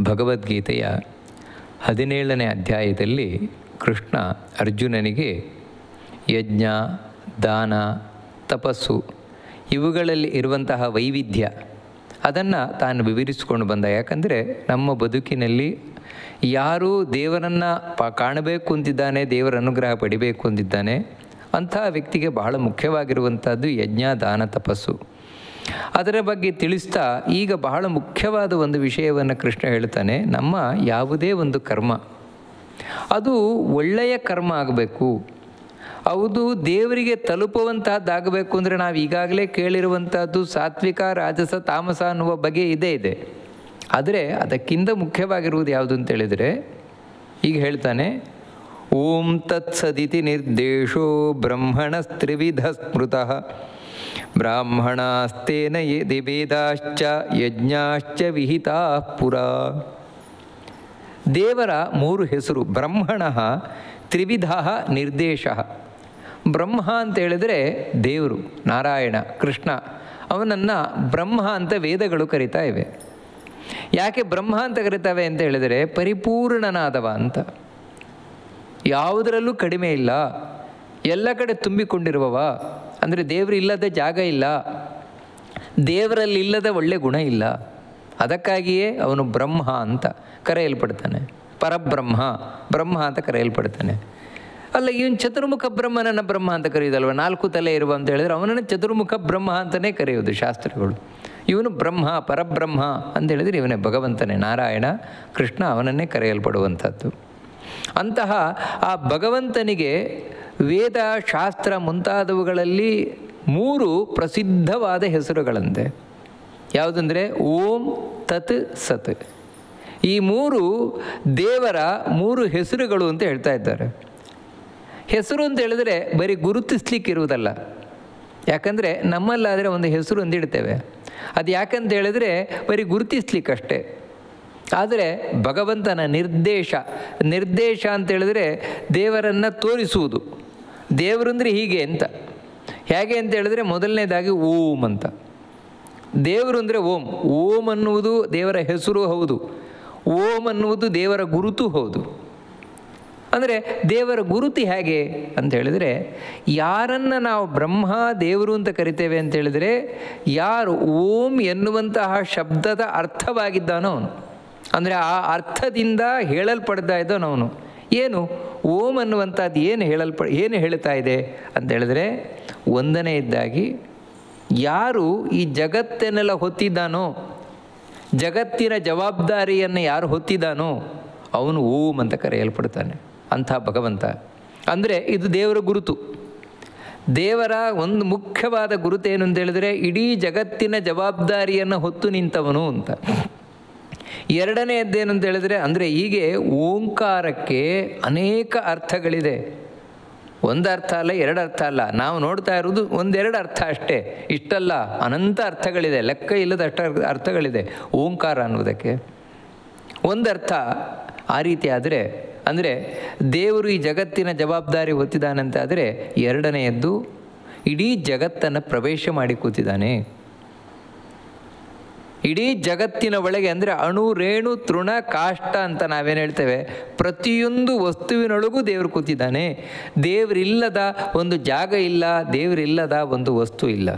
ಭಗವದ್ಗೀತೆಯ 17ನೇ ಅಧ್ಯಾಯದಲ್ಲಿ ಕೃಷ್ಣ ಅರ್ಜುನನಿಗೆ ಯಜ್ಞ, ದಾನ, ತಪಸ್ಸು ಇವುಗಳಲ್ಲಿ ಇರುವಂತಹ ವೈವಿಧ್ಯ ಅದನ್ನು ತಾನು ವಿವರಿಸಿಕೊಂಡು ಬಂದ. ಯಾಕಂದರೆ ನಮ್ಮ ಬದುಕಿನಲ್ಲಿ ಯಾರು ದೇವರನ್ನು ಕಾಣಬೇಕು ಅಂತಿದ್ದಾನೆ, ದೇವರ ಅನುಗ್ರಹ ಪಡಿಬೇಕು ಅಂತಿದ್ದಾನೆ, ಅಂಥ ವ್ಯಕ್ತಿಗೆ ಬಹಳ ಮುಖ್ಯವಾಗಿರುವಂಥದ್ದು ಯಜ್ಞ, ದಾನ, ತಪಸ್ಸು. ಅದರ ಬಗ್ಗೆ ತಿಳಿಸ್ತಾ ಈಗ ಬಹಳ ಮುಖ್ಯವಾದ ಒಂದು ವಿಷಯವನ್ನು ಕೃಷ್ಣ ಹೇಳ್ತಾನೆ. ನಮ್ಮ ಯಾವುದೇ ಒಂದು ಕರ್ಮ ಅದು ಒಳ್ಳೆಯ ಕರ್ಮ ಆಗಬೇಕು, ಹೌದು ದೇವರಿಗೆ ತಲುಪುವಂತಹದ್ದಾಗಬೇಕು ಅಂದರೆ ನಾವು ಈಗಾಗಲೇ ಕೇಳಿರುವಂಥದ್ದು ಸಾತ್ವಿಕ, ರಾಜಸ, ತಾಮಸ ಅನ್ನುವ ಬಗೆ ಇದೆ. ಆದರೆ ಅದಕ್ಕಿಂತ ಮುಖ್ಯವಾಗಿರುವುದು ಯಾವುದು ಅಂತೇಳಿದರೆ ಈಗ ಹೇಳ್ತಾನೆ, ಓಂ ತತ್ಸದಿತಿ ನಿರ್ದೇಶೋ ಬ್ರಹ್ಮಣಸ್ತ್ರಿವಿಧ ಸ್ಮೃತಃ ಬ್ರಾಹ್ಮಣಾಸ್ತೇನ ಯದಿ ವೇದಾಶ್ಚ ಯಜ್ಞಾಶ್ಚ ವಿಹಿತಾ ಪುರಾ. ದೇವರ 3 ಹೆಸರು. ಬ್ರಹ್ಮಣ ತ್ರಿವಿಧ ನಿರ್ದೇಶ. ಬ್ರಹ್ಮ ಅಂತ ಹೇಳಿದರೆ ದೇವರು, ನಾರಾಯಣ, ಕೃಷ್ಣ. ಅವನನ್ನು ಬ್ರಹ್ಮ ಅಂತ ವೇದಗಳು ಕರಿತಾ ಇವೆ. ಯಾಕೆ ಬ್ರಹ್ಮ ಅಂತ ಕರಿತಾವೆ ಅಂತ ಹೇಳಿದರೆ ಪರಿಪೂರ್ಣನಾದವ ಅಂತ, ಯಾವುದರಲ್ಲೂ ಕಡಿಮೆ ಇಲ್ಲ, ಎಲ್ಲ ಕಡೆ ತುಂಬಿಕೊಂಡಿರುವವ. ಅಂದರೆ ದೇವರು ಇಲ್ಲದ ಜಾಗ ಇಲ್ಲ, ದೇವರಲ್ಲಿ ಇಲ್ಲದ ಒಳ್ಳೆ ಗುಣ ಇಲ್ಲ. ಅದಕ್ಕಾಗಿಯೇ ಅವನು ಬ್ರಹ್ಮ ಅಂತ ಕರೆಯಲ್ಪಡ್ತಾನೆ. ಪರಬ್ರಹ್ಮ, ಬ್ರಹ್ಮ ಅಂತ ಕರೆಯಲ್ಪಡ್ತಾನೆ. ಅಲ್ಲ, ಇವನು ಚತುರ್ಮುಖ ಬ್ರಹ್ಮನನ್ನು ಬ್ರಹ್ಮ ಅಂತ ಕರೆಯೋದಲ್ವ, 4 ತಲೆ ಇರುವ ಅಂತ ಹೇಳಿದ್ರೆ ಅವನನ್ನು ಚತುರ್ಮುಖ ಬ್ರಹ್ಮ ಅಂತಲೇ ಕರೆಯೋದು ಶಾಸ್ತ್ರಗಳು. ಇವನು ಬ್ರಹ್ಮ, ಪರಬ್ರಹ್ಮ ಅಂತ ಹೇಳಿದರೆ ಇವನೇ ಭಗವಂತನೇ, ನಾರಾಯಣ, ಕೃಷ್ಣ, ಅವನನ್ನೇ ಕರೆಯಲ್ಪಡುವಂಥದ್ದು. ಅಂತಹ ಆ ಭಗವಂತನಿಗೆ ವೇದ, ಶಾಸ್ತ್ರ ಮುಂತಾದವುಗಳಲ್ಲಿ 3 ಪ್ರಸಿದ್ಧವಾದ ಹೆಸರುಗಳಂತೆ. ಯಾವುದಂದರೆ ಓಂ, ತತ್, ಸತ್. ಈ 3 ದೇವರ 3 ಹೆಸರುಗಳು ಅಂತ ಹೇಳ್ತಾ ಇದ್ದಾರೆ. ಹೆಸರು ಅಂತ ಹೇಳಿದ್ರೆ ಬರೀ ಗುರುತಿಸ್ಲಿಕ್ಕಿರುವುದಲ್ಲ. ಯಾಕಂದರೆ ನಮ್ಮಲ್ಲಾದರೆ ಒಂದು ಹೆಸರು ಅಂದಿಡ್ತೇವೆ, ಅದು ಯಾಕಂತ ಹೇಳಿದ್ರೆ ಬರೀ ಗುರುತಿಸ್ಲಿಕ್ಕಷ್ಟೇ. ಆದರೆ ಭಗವಂತನ ನಿರ್ದೇಶ ಅಂತ ಹೇಳಿದ್ರೆ ದೇವರನ್ನು ತೋರಿಸುವುದು. ದೇವರಂದರೆ ಹೀಗೆ ಅಂತ. ಹೇಗೆ ಅಂತ ಹೇಳಿದ್ರೆ ಮೊದಲನೇದಾಗಿ ಓಂ ಅಂತ. ದೇವರು ಅಂದರೆ ಓಂ. ಓಂ ಅನ್ನುವುದು ದೇವರ ಹೆಸರು ಹೌದು, ಓಂ ಅನ್ನುವುದು ದೇವರ ಗುರುತು ಹೌದು. ಅಂದರೆ ದೇವರ ಗುರುತು ಹೇಗೆ ಅಂತ ಹೇಳಿದರೆ, ಯಾರನ್ನು ನಾವು ಬ್ರಹ್ಮ, ದೇವರು ಅಂತ ಕರಿತೇವೆ ಅಂತ ಹೇಳಿದರೆ ಯಾರು ಓಂ ಎನ್ನುವಂತಹ ಶಬ್ದದ ಅರ್ಥವಾಗಿದ್ದಾನೋ ಅವನು, ಅಂದರೆ ಆ ಅರ್ಥದಿಂದ ಹೇಳಲ್ಪಡ್ತಾ ಇದ್ದಾನೋ ಅವನು. ಏನು ಓಂ ಅನ್ನುವಂಥದ್ದು ಏನು ಹೇಳ್ತಾ ಇದೆ ಅಂತ ಹೇಳಿದ್ರೆ, ಒಂದನೆಯದ್ದಾಗಿ ಯಾರು ಈ ಜಗತ್ತನ್ನೆಲ್ಲ ಹೊತ್ತಿದ್ದಾನೋ, ಜಗತ್ತಿನ ಜವಾಬ್ದಾರಿಯನ್ನು ಯಾರು ಹೊತ್ತಿದ್ದಾನೋ ಅವನು ಓಂ ಅಂತ ಕರೆಯಲ್ಪಡ್ತಾನೆ. ಅಂಥ ಭಗವಂತ ಅಂದರೆ ಇದು ದೇವರ ಗುರುತು. ದೇವರ ಒಂದು ಮುಖ್ಯವಾದ ಗುರುತು ಏನು ಅಂತ ಹೇಳಿದರೆ ಇಡೀ ಜಗತ್ತಿನ ಜವಾಬ್ದಾರಿಯನ್ನು ಹೊತ್ತು ನಿಂತವನು ಅಂತ. ಎರಡನೆಯದ್ದೇನು ಅಂತ ಹೇಳಿದರೆ, ಅಂದರೆ ಹೀಗೆ ಓಂಕಾರಕ್ಕೆ ಅನೇಕ ಅರ್ಥಗಳಿದೆ. ಒಂದು ಅರ್ಥ ಅಲ್ಲ, 2 ಅರ್ಥ ಅಲ್ಲ, ನಾವು ನೋಡ್ತಾ ಇರೋದು 1-2 ಅರ್ಥ ಅಷ್ಟೇ. ಇಷ್ಟಲ್ಲ, ಅನಂತ ಅರ್ಥಗಳಿದೆ, ಲೆಕ್ಕ ಇಲ್ಲದ ಅರ್ಥಗಳಿದೆ ಓಂಕಾರ ಅನ್ನೋದಕ್ಕೆ. ಒಂದು ಅರ್ಥ ಆ ರೀತಿ ಆದರೆ, ಅಂದರೆ ದೇವರು ಈ ಜಗತ್ತಿನ ಜವಾಬ್ದಾರಿ ಹೊತ್ತಿದ್ದಾನಂತಾದರೆ, ಎರಡನೆಯದ್ದು ಇಡೀ ಜಗತ್ತನ್ನು ಪ್ರವೇಶ ಮಾಡಿ ಕೂತಿದ್ದಾನೆ. ಇಡೀ ಜಗತ್ತಿನ ಒಳಗೆ, ಅಂದರೆ ಅಣು, ರೇಣು, ತೃಣ, ಕಾಷ್ಟ ಅಂತ ನಾವೇನು ಹೇಳ್ತೇವೆ, ಪ್ರತಿಯೊಂದು ವಸ್ತುವಿನೊಳಗೂ ದೇವರು ಕೂತಿದ್ದಾನೆ. ದೇವರಿಲ್ಲದ ಒಂದು ಜಾಗ ಇಲ್ಲ, ದೇವರಿಲ್ಲದ ಒಂದು ವಸ್ತು ಇಲ್ಲ.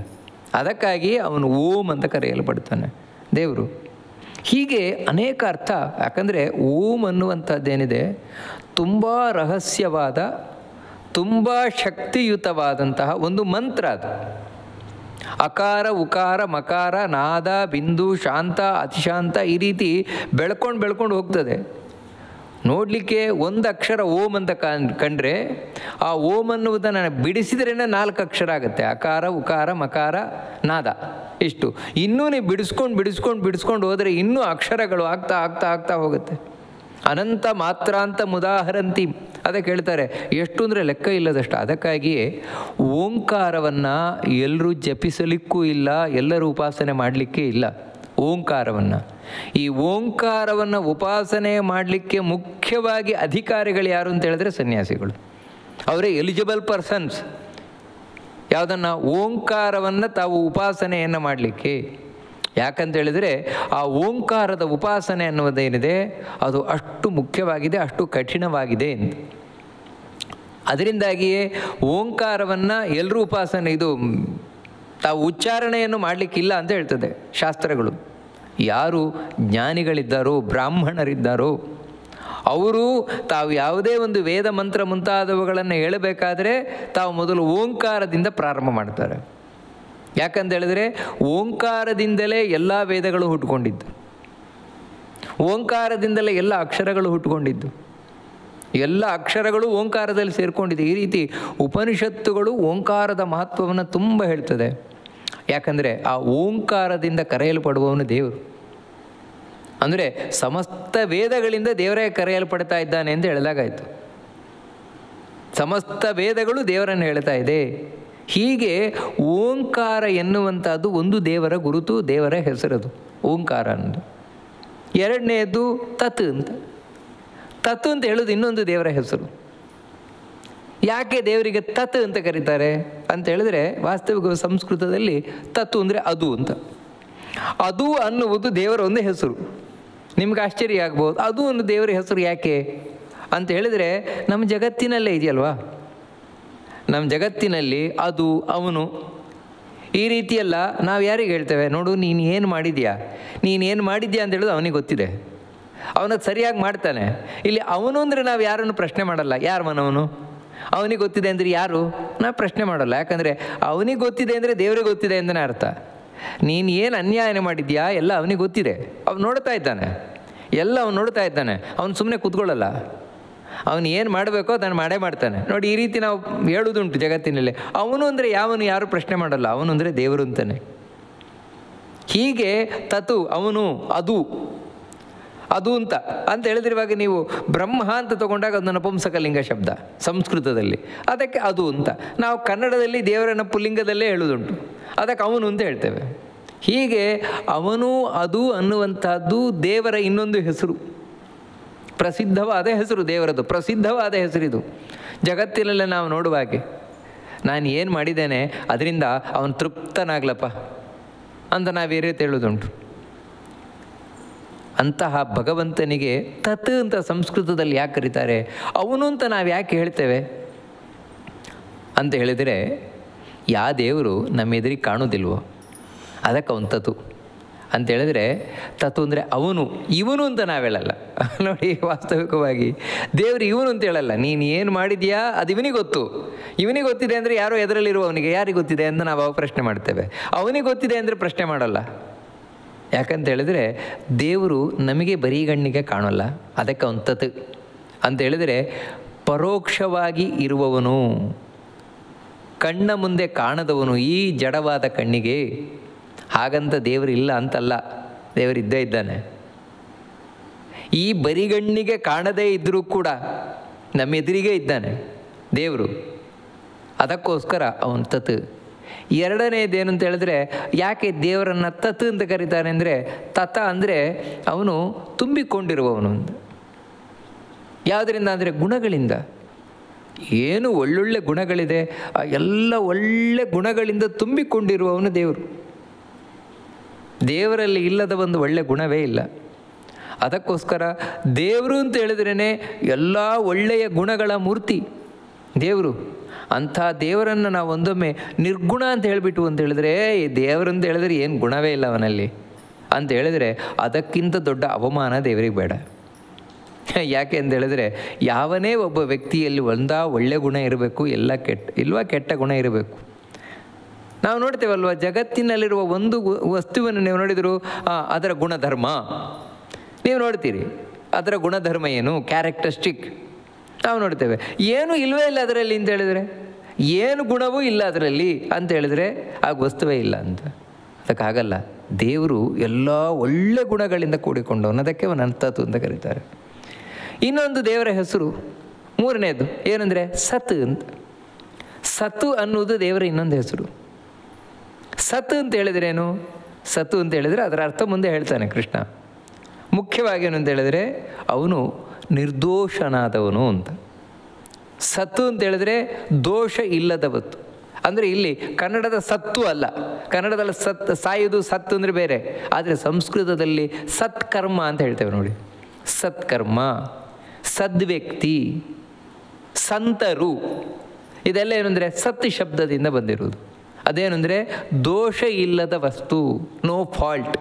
ಅದಕ್ಕಾಗಿ ಅವನು ಓಂ ಅಂತ ಕರೆಯಲ್ಪಡ್ತಾನೆ ದೇವರು. ಹೀಗೆ ಅನೇಕ ಅರ್ಥ. ಯಾಕಂದರೆ ಓಂ ಅನ್ನುವಂಥದ್ದೇನಿದೆ ತುಂಬ ರಹಸ್ಯವಾದ, ತುಂಬ ಶಕ್ತಿಯುತವಾದಂತಹ ಒಂದು ಮಂತ್ರ ಅದು. ಅಕಾರ, ಉಕಾರ, ಮಕಾರ, ನಾದ, ಬಿಂದು, ಶಾಂತ, ಅತಿಶಾಂತ ಈ ರೀತಿ ಬೆಳ್ಕೊಂಡು ಹೋಗ್ತದೆ. ನೋಡಲಿಕ್ಕೆ ಒಂದು ಅಕ್ಷರ ಓಂ ಅಂತ ಕಂಡ್ರೆ ಆ ಓಂ ಅನ್ನುವುದನ್ನು ಬಿಡಿಸಿದ್ರೇ 4 ಅಕ್ಷರ ಆಗುತ್ತೆ. ಅಕಾರ, ಉಕಾರ, ಮಕಾರ, ನಾದ, ಇಷ್ಟು. ಇನ್ನೂ ನೀವು ಬಿಡಿಸ್ಕೊಂಡು ಹೋದರೆ ಇನ್ನೂ ಅಕ್ಷರಗಳು ಆಗ್ತಾ ಹೋಗುತ್ತೆ. ಅನಂತ ಮಾತ್ರಾಂತ ಮುದಾಹರಂತಿ ಅದಕ್ಕೆ ಹೇಳ್ತಾರೆ. ಎಷ್ಟು ಅಂದರೆ ಲೆಕ್ಕ ಇಲ್ಲದಷ್ಟು. ಅದಕ್ಕಾಗಿಯೇ ಓಂಕಾರವನ್ನು ಎಲ್ಲರೂ ಜಪಿಸಲಿಕ್ಕೂ ಇಲ್ಲ, ಎಲ್ಲರೂ ಉಪಾಸನೆ ಮಾಡಲಿಕ್ಕೆ ಇಲ್ಲ ಓಂಕಾರವನ್ನು. ಈ ಓಂಕಾರವನ್ನು ಉಪಾಸನೆ ಮಾಡಲಿಕ್ಕೆ ಮುಖ್ಯವಾಗಿ ಅಧಿಕಾರಿಗಳು ಯಾರು ಅಂತ ಹೇಳಿದ್ರೆ ಸನ್ಯಾಸಿಗಳು. ಅವರೇ ಎಲಿಜಿಬಲ್ ಪರ್ಸನ್ಸ್. ಯಾವುದನ್ನು? ಓಂಕಾರವನ್ನು ತಾವು ಉಪಾಸನೆಯನ್ನು ಮಾಡಲಿಕ್ಕೆ. ಯಾಕಂತೇಳಿದರೆ ಆ ಓಂಕಾರದ ಉಪಾಸನೆ ಅನ್ನುವುದೇನಿದೆ ಅದು ಅಷ್ಟು ಮುಖ್ಯವಾಗಿದೆ, ಅಷ್ಟು ಕಠಿಣವಾಗಿದೆ ಅಂತ. ಅದರಿಂದಾಗಿಯೇ ಓಂಕಾರವನ್ನು ಎಲ್ಲರೂ ಉಪಾಸನೆ ಇದು ತಾವು ಉಚ್ಚಾರಣೆಯನ್ನು ಮಾಡಲಿಕ್ಕಿಲ್ಲ ಅಂತ ಹೇಳ್ತದೆ ಶಾಸ್ತ್ರಗಳು. ಯಾರು ಜ್ಞಾನಿಗಳಿದ್ದಾರೋ, ಬ್ರಾಹ್ಮಣರಿದ್ದಾರೋ, ಅವರು ತಾವು ಯಾವುದೇ ಒಂದು ವೇದ ಮಂತ್ರ ಮುಂತಾದವುಗಳನ್ನು ಹೇಳಬೇಕಾದ್ರೆ ತಾವು ಮೊದಲು ಓಂಕಾರದಿಂದ ಪ್ರಾರಂಭ ಮಾಡ್ತಾರೆ. ಯಾಕಂತ ಹೇಳಿದ್ರೆ ಓಂಕಾರದಿಂದಲೇ ಎಲ್ಲ ವೇದಗಳು ಹುಟ್ಟುಕೊಂಡಿದ್ದು, ಓಂಕಾರದಿಂದಲೇ ಎಲ್ಲ ಅಕ್ಷರಗಳು ಹುಟ್ಟುಕೊಂಡಿದ್ದು, ಎಲ್ಲ ಅಕ್ಷರಗಳು ಓಂಕಾರದಲ್ಲಿ ಸೇರಿಕೊಂಡಿದೆ. ಈ ರೀತಿ ಉಪನಿಷತ್ತುಗಳು ಓಂಕಾರದ ಮಹತ್ವವನ್ನು ತುಂಬ ಹೇಳ್ತದೆ. ಯಾಕಂದರೆ ಆ ಓಂಕಾರದಿಂದ ಕರೆಯಲ್ಪಡುವವನು ದೇವರು. ಅಂದರೆ ಸಮಸ್ತ ವೇದಗಳಿಂದ ದೇವರೇ ಕರೆಯಲ್ಪಡ್ತಾ ಇದ್ದಾನೆ ಅಂತ ಹೇಳಿದಾಗಾಯಿತು. ಸಮಸ್ತ ವೇದಗಳು ದೇವರನ್ನು ಹೇಳ್ತಾ ಇದೆ. ಹೀಗೆ ಓಂಕಾರ ಎನ್ನುವಂಥದ್ದು ಒಂದು ದೇವರ ಗುರುತು, ದೇವರ ಹೆಸರದು ಓಂಕಾರ ಅನ್ನೋದು. ಎರಡನೆಯದು ತತ್ ಅಂತ. ತತ್ ಅಂತ ಹೇಳೋದು ಇನ್ನೊಂದು ದೇವರ ಹೆಸರು. ಯಾಕೆ ದೇವರಿಗೆ ತತ್ ಅಂತ ಕರೀತಾರೆ ಅಂತ ಹೇಳಿದ್ರೆ, ವಾಸ್ತವಿಕ ಸಂಸ್ಕೃತದಲ್ಲಿ ತತ್ತು ಅಂದರೆ ಅದು ಅಂತ. ಅದು ಅನ್ನುವುದು ದೇವರ ಒಂದು ಹೆಸರು. ನಿಮ್ಗೆ ಆಶ್ಚರ್ಯ ಆಗ್ಬೋದು, ಅದು ಒಂದು ದೇವರ ಹೆಸರು ಯಾಕೆ ಅಂತ ಹೇಳಿದರೆ, ನಮ್ಮ ಜಗತ್ತಿನಲ್ಲೇ ಇದೆಯಲ್ವಾ, ನಮ್ಮ ಜಗತ್ತಿನಲ್ಲಿ ಅದು, ಅವನು, ಈ ರೀತಿಯೆಲ್ಲ ನಾವು ಯಾರಿಗೆ ಹೇಳ್ತೇವೆ, ನೋಡು ನೀನು ಏನು ಮಾಡಿದ್ಯಾ, ನೀನೇನು ಮಾಡಿದ್ಯಾ ಅಂತ ಹೇಳೋದು ಅವನಿಗೆ ಗೊತ್ತಿದೆ, ಅವನದು ಸರಿಯಾಗಿ ಮಾಡ್ತಾನೆ. ಇಲ್ಲಿ ಅವನು ಅಂದರೆ ನಾವು ಯಾರನ್ನು ಪ್ರಶ್ನೆ ಮಾಡಲ್ಲ. ಯಾರವನವನು? ಅವನಿಗೆ ಗೊತ್ತಿದೆ ಅಂದರೆ ಯಾರು ನಾವು ಪ್ರಶ್ನೆ ಮಾಡಲ್ಲ. ಯಾಕಂದರೆ ಅವನಿಗೆ ಗೊತ್ತಿದೆ ಅಂದರೆ ದೇವರಿಗೆ ಗೊತ್ತಿದೆ ಅಂತಲೇ ಅರ್ಥ. ನೀನು ಏನು ಅನ್ಯಾಯ ಮಾಡಿದ್ಯಾ ಎಲ್ಲ ಅವನಿಗೆ ಗೊತ್ತಿದೆ, ಅವನು ನೋಡ್ತಾ ಇದ್ದಾನೆ, ಎಲ್ಲ ಅವನು ನೋಡ್ತಾ ಇದ್ದಾನೆ. ಅವನು ಸುಮ್ಮನೆ ಕೂತ್ಕೊಳ್ಳಲ್ಲ, ಅವನು ಏನು ಮಾಡಬೇಕೋ ಅದನ್ನು ಮಾಡೇ ಮಾಡ್ತಾನೆ. ನೋಡಿ, ಈ ರೀತಿ ನಾವು ಹೇಳುವುದುಂಟು ಜಗತ್ತಿನಲ್ಲಿ. ಅವನು ಅಂದರೆ ಯಾವನು ಯಾರು ಪ್ರಶ್ನೆ ಮಾಡಲ್ಲ, ಅವನು ಅಂದರೆ ದೇವರು ಅಂತಾನೆ. ಹೀಗೆ ತತು ಅವನು, ಅದು ಅದು ಅಂತ ಹೇಳಿದಿರುವಾಗ ನೀವು ಬ್ರಹ್ಮ ಅಂತ ತಗೊಂಡಾಗ ಅದು ನಪುಂಸಕಲಿಂಗ ಶಬ್ದ ಸಂಸ್ಕೃತದಲ್ಲಿ, ಅದಕ್ಕೆ ಅದು ಅಂತ. ನಾವು ಕನ್ನಡದಲ್ಲಿ ದೇವರನ್ನ ಪುಲ್ಲಿಂಗದಲ್ಲೇ ಹೇಳುವುದುಂಟು, ಅದಕ್ಕೆ ಅವನು ಅಂತ ಹೇಳ್ತೇವೆ. ಹೀಗೆ ಅವನು, ಅದು ಅನ್ನುವಂಥದ್ದು ದೇವರ ಇನ್ನೊಂದು ಹೆಸರು, ಪ್ರಸಿದ್ಧವಾದ ಹೆಸರು ದೇವರದು, ಪ್ರಸಿದ್ಧವಾದ ಹೆಸರಿದು. ಜಗತ್ತಿನಲ್ಲೇ ನಾವು ನೋಡುವ ಹಾಗೆ ನಾನು ಏನು ಮಾಡಿದ್ದೇನೆ ಅದರಿಂದ ಅವನು ತೃಪ್ತನಾಗ್ಲಪ್ಪ ಅಂತ ನಾವೇ ರೀತಿ ಹೇಳೋದುಂಟು. ಅಂತಹ ಭಗವಂತನಿಗೆ ತತ್ ಅಂತ ಸಂಸ್ಕೃತದಲ್ಲಿ ಯಾಕೆ ಕರೀತಾರೆ, ಅವನು ಅಂತ ನಾವು ಯಾಕೆ ಹೇಳ್ತೇವೆ ಅಂತ ಹೇಳಿದರೆ, ಯಾವ ದೇವರು ನಮ್ಮ ಎದುರಿಗೆ ಕಾಣೋದಿಲ್ವೋ ಅದಕ್ಕೆ ಅವನು ತತು ಅಂತ ಹೇಳಿದರೆ, ತತು ಅಂದರೆ ಅವನು, ಇವನು ಅಂತ ನಾವು ಹೇಳಲ್ಲ. ನೋಡಿ, ವಾಸ್ತವಿಕವಾಗಿ ದೇವರು ಇವನು ಅಂತ ಹೇಳಲ್ಲ. ನೀನು ಏನು ಮಾಡಿದ್ಯಾ ಅದು ಇವನಿಗೆ ಗೊತ್ತು, ಇವನಿಗೆ ಗೊತ್ತಿದೆ ಅಂದರೆ ಯಾರೋ ಎದರಲ್ಲಿರುವವನಿಗೆ ಯಾರಿಗೆ ಗೊತ್ತಿದೆ ಅಂತ ನಾವು ಪ್ರಶ್ನೆ ಮಾಡ್ತೇವೆ. ಅವನಿಗೆ ಗೊತ್ತಿದೆ ಅಂದರೆ ಪ್ರಶ್ನೆ ಮಾಡಲ್ಲ. ಯಾಕಂತ ಹೇಳಿದರೆ ದೇವರು ನಮಗೆ ಬರೀಗಣ್ಣಿಗೆ ಕಾಣೋಲ್ಲ, ಅದಕ್ಕೆ ಅವನು ತತ್ ಅಂತ ಹೇಳಿದರೆ ಪರೋಕ್ಷವಾಗಿ ಇರುವವನು, ಕಣ್ಣ ಮುಂದೆ ಕಾಣದವನು ಈ ಜಡವಾದ ಕಣ್ಣಿಗೆ. ಹಾಗಂತ ದೇವರು ಇಲ್ಲ ಅಂತಲ್ಲ, ದೇವರಿದ್ದೇ ಇದ್ದಾನೆ. ಈ ಬರಿಗಣ್ಣಿಗೆ ಕಾಣದೇ ಇದ್ದರೂ ಕೂಡ ನಮ್ಮ ಎದುರಿಗೆ ಇದ್ದಾನೆ ದೇವರು, ಅದಕ್ಕೋಸ್ಕರ ಅವನು ತತ್. ಎರಡನೇದೇನು ಅಂತ ಹೇಳಿದ್ರೆ, ಯಾಕೆ ದೇವರನ್ನು ತತ್ ಅಂತ ಕರೀತಾರೆ ಅಂದರೆ, ತತ ಅಂದರೆ ಅವನು ತುಂಬಿಕೊಂಡಿರುವವನು ಅಂತ. ಯಾವುದರಿಂದ ಅಂದರೆ ಗುಣಗಳಿಂದ. ಏನು ಒಳ್ಳೊಳ್ಳೆ ಗುಣಗಳಿದೆ, ಆ ಎಲ್ಲ ಒಳ್ಳೆ ಗುಣಗಳಿಂದ ತುಂಬಿಕೊಂಡಿರುವವನು ದೇವರು. ದೇವರಲ್ಲಿ ಇಲ್ಲದ ಒಂದು ಒಳ್ಳೆ ಗುಣವೇ ಇಲ್ಲ. ಅದಕ್ಕೋಸ್ಕರ ದೇವರು ಅಂತ ಹೇಳಿದ್ರೇ ಎಲ್ಲ ಒಳ್ಳೆಯ ಗುಣಗಳ ಮೂರ್ತಿ ದೇವರು. ಅಂಥ ದೇವರನ್ನು ನಾವು ಒಂದೊಮ್ಮೆ ನಿರ್ಗುಣ ಅಂತ ಹೇಳಿಬಿಟ್ಟು ಅಂತ ಹೇಳಿದ್ರೆ, ದೇವರಂತ ಹೇಳಿದ್ರೆ ಏನು ಗುಣವೇ ಇಲ್ಲ ಅವನಲ್ಲಿ ಅಂತ ಹೇಳಿದರೆ ಅದಕ್ಕಿಂತ ದೊಡ್ಡ ಅವಮಾನ ದೇವರಿಗೆ ಬೇಡ. ಯಾಕೆ ಅಂತ ಹೇಳಿದ್ರೆ, ಯಾವನೇ ಒಬ್ಬ ವ್ಯಕ್ತಿಯಲ್ಲಿ ಒಳ್ಳೆ ಗುಣ ಇರಬೇಕು, ಎಲ್ಲ ಕೆಟ್ಟ ಗುಣ ಇರಬೇಕು. ನಾವು ನೋಡ್ತೇವಲ್ವ, ಜಗತ್ತಿನಲ್ಲಿರುವ ಒಂದು ವಸ್ತುವನ್ನು ನೀವು ನೋಡಿದರೂ ಅದರ ಗುಣಧರ್ಮ ನೀವು ನೋಡ್ತೀರಿ. ಅದರ ಗುಣಧರ್ಮ ಏನು, ಕ್ಯಾರೆಕ್ಟರಿಸ್ಟಿಕ್ ನಾವು ನೋಡ್ತೇವೆ. ಏನೂ ಇಲ್ಲವೇ ಇಲ್ಲ ಅದರಲ್ಲಿ ಅಂತ ಹೇಳಿದರೆ, ಏನು ಗುಣವೂ ಇಲ್ಲ ಅದರಲ್ಲಿ ಅಂತ ಹೇಳಿದರೆ ಆ ವಸ್ತುವೇ ಇಲ್ಲ ಅಂತ. ಅದಕ್ಕಾಗಲ್ಲ. ದೇವರು ಎಲ್ಲ ಒಳ್ಳೆ ಗುಣಗಳಿಂದ ಕೂಡಿಕೊಂಡವನು, ಅದಕ್ಕೆ ಅವನು ತತ್ ಅಂತ ಕರೀತಾರೆ. ಇನ್ನೊಂದು ದೇವರ ಹೆಸರು ಮೂರನೇದು ಏನಂದರೆ ಸತ್ ಅಂತ. ಸತ್ತು ಅನ್ನುವುದು ದೇವರ ಇನ್ನೊಂದು ಹೆಸರು. ಸತ್ ಅಂತ ಹೇಳಿದ್ರೇನು, ಸತ್ತು ಅಂತ ಹೇಳಿದರೆ ಅದರ ಅರ್ಥ ಮುಂದೆ ಹೇಳ್ತಾನೆ ಕೃಷ್ಣ. ಮುಖ್ಯವಾಗಿ ಏನು ಅಂತ ಹೇಳಿದರೆ, ಅವನು ನಿರ್ದೋಷನಾದವನು ಅಂತ. ಸತ್ತು ಅಂತ ಹೇಳಿದ್ರೆ ದೋಷ ಇಲ್ಲದವತ್ತು. ಅಂದರೆ ಇಲ್ಲಿ ಕನ್ನಡದ ಸತ್ತು ಅಲ್ಲ, ಕನ್ನಡದಲ್ಲಿ ಸಾಯುವುದು ಸತ್ತು ಅಂದರೆ ಬೇರೆ, ಆದರೆ ಸಂಸ್ಕೃತದಲ್ಲಿ ಸತ್ಕರ್ಮ ಅಂತ ಹೇಳ್ತೇವೆ ನೋಡಿ. ಸತ್ಕರ್ಮ, ಸದ್ವ್ಯಕ್ತಿ, ಸಂತರು, ಇದೆಲ್ಲ ಏನು ಅಂದರೆ ಸತ್ ಶಬ್ದದಿಂದ ಬಂದಿರುವುದು. ಅದೇನು ಅಂದರೆ ದೋಷ ಇಲ್ಲದ ವಸ್ತು, ನೋ ಫಾಲ್ಟ್.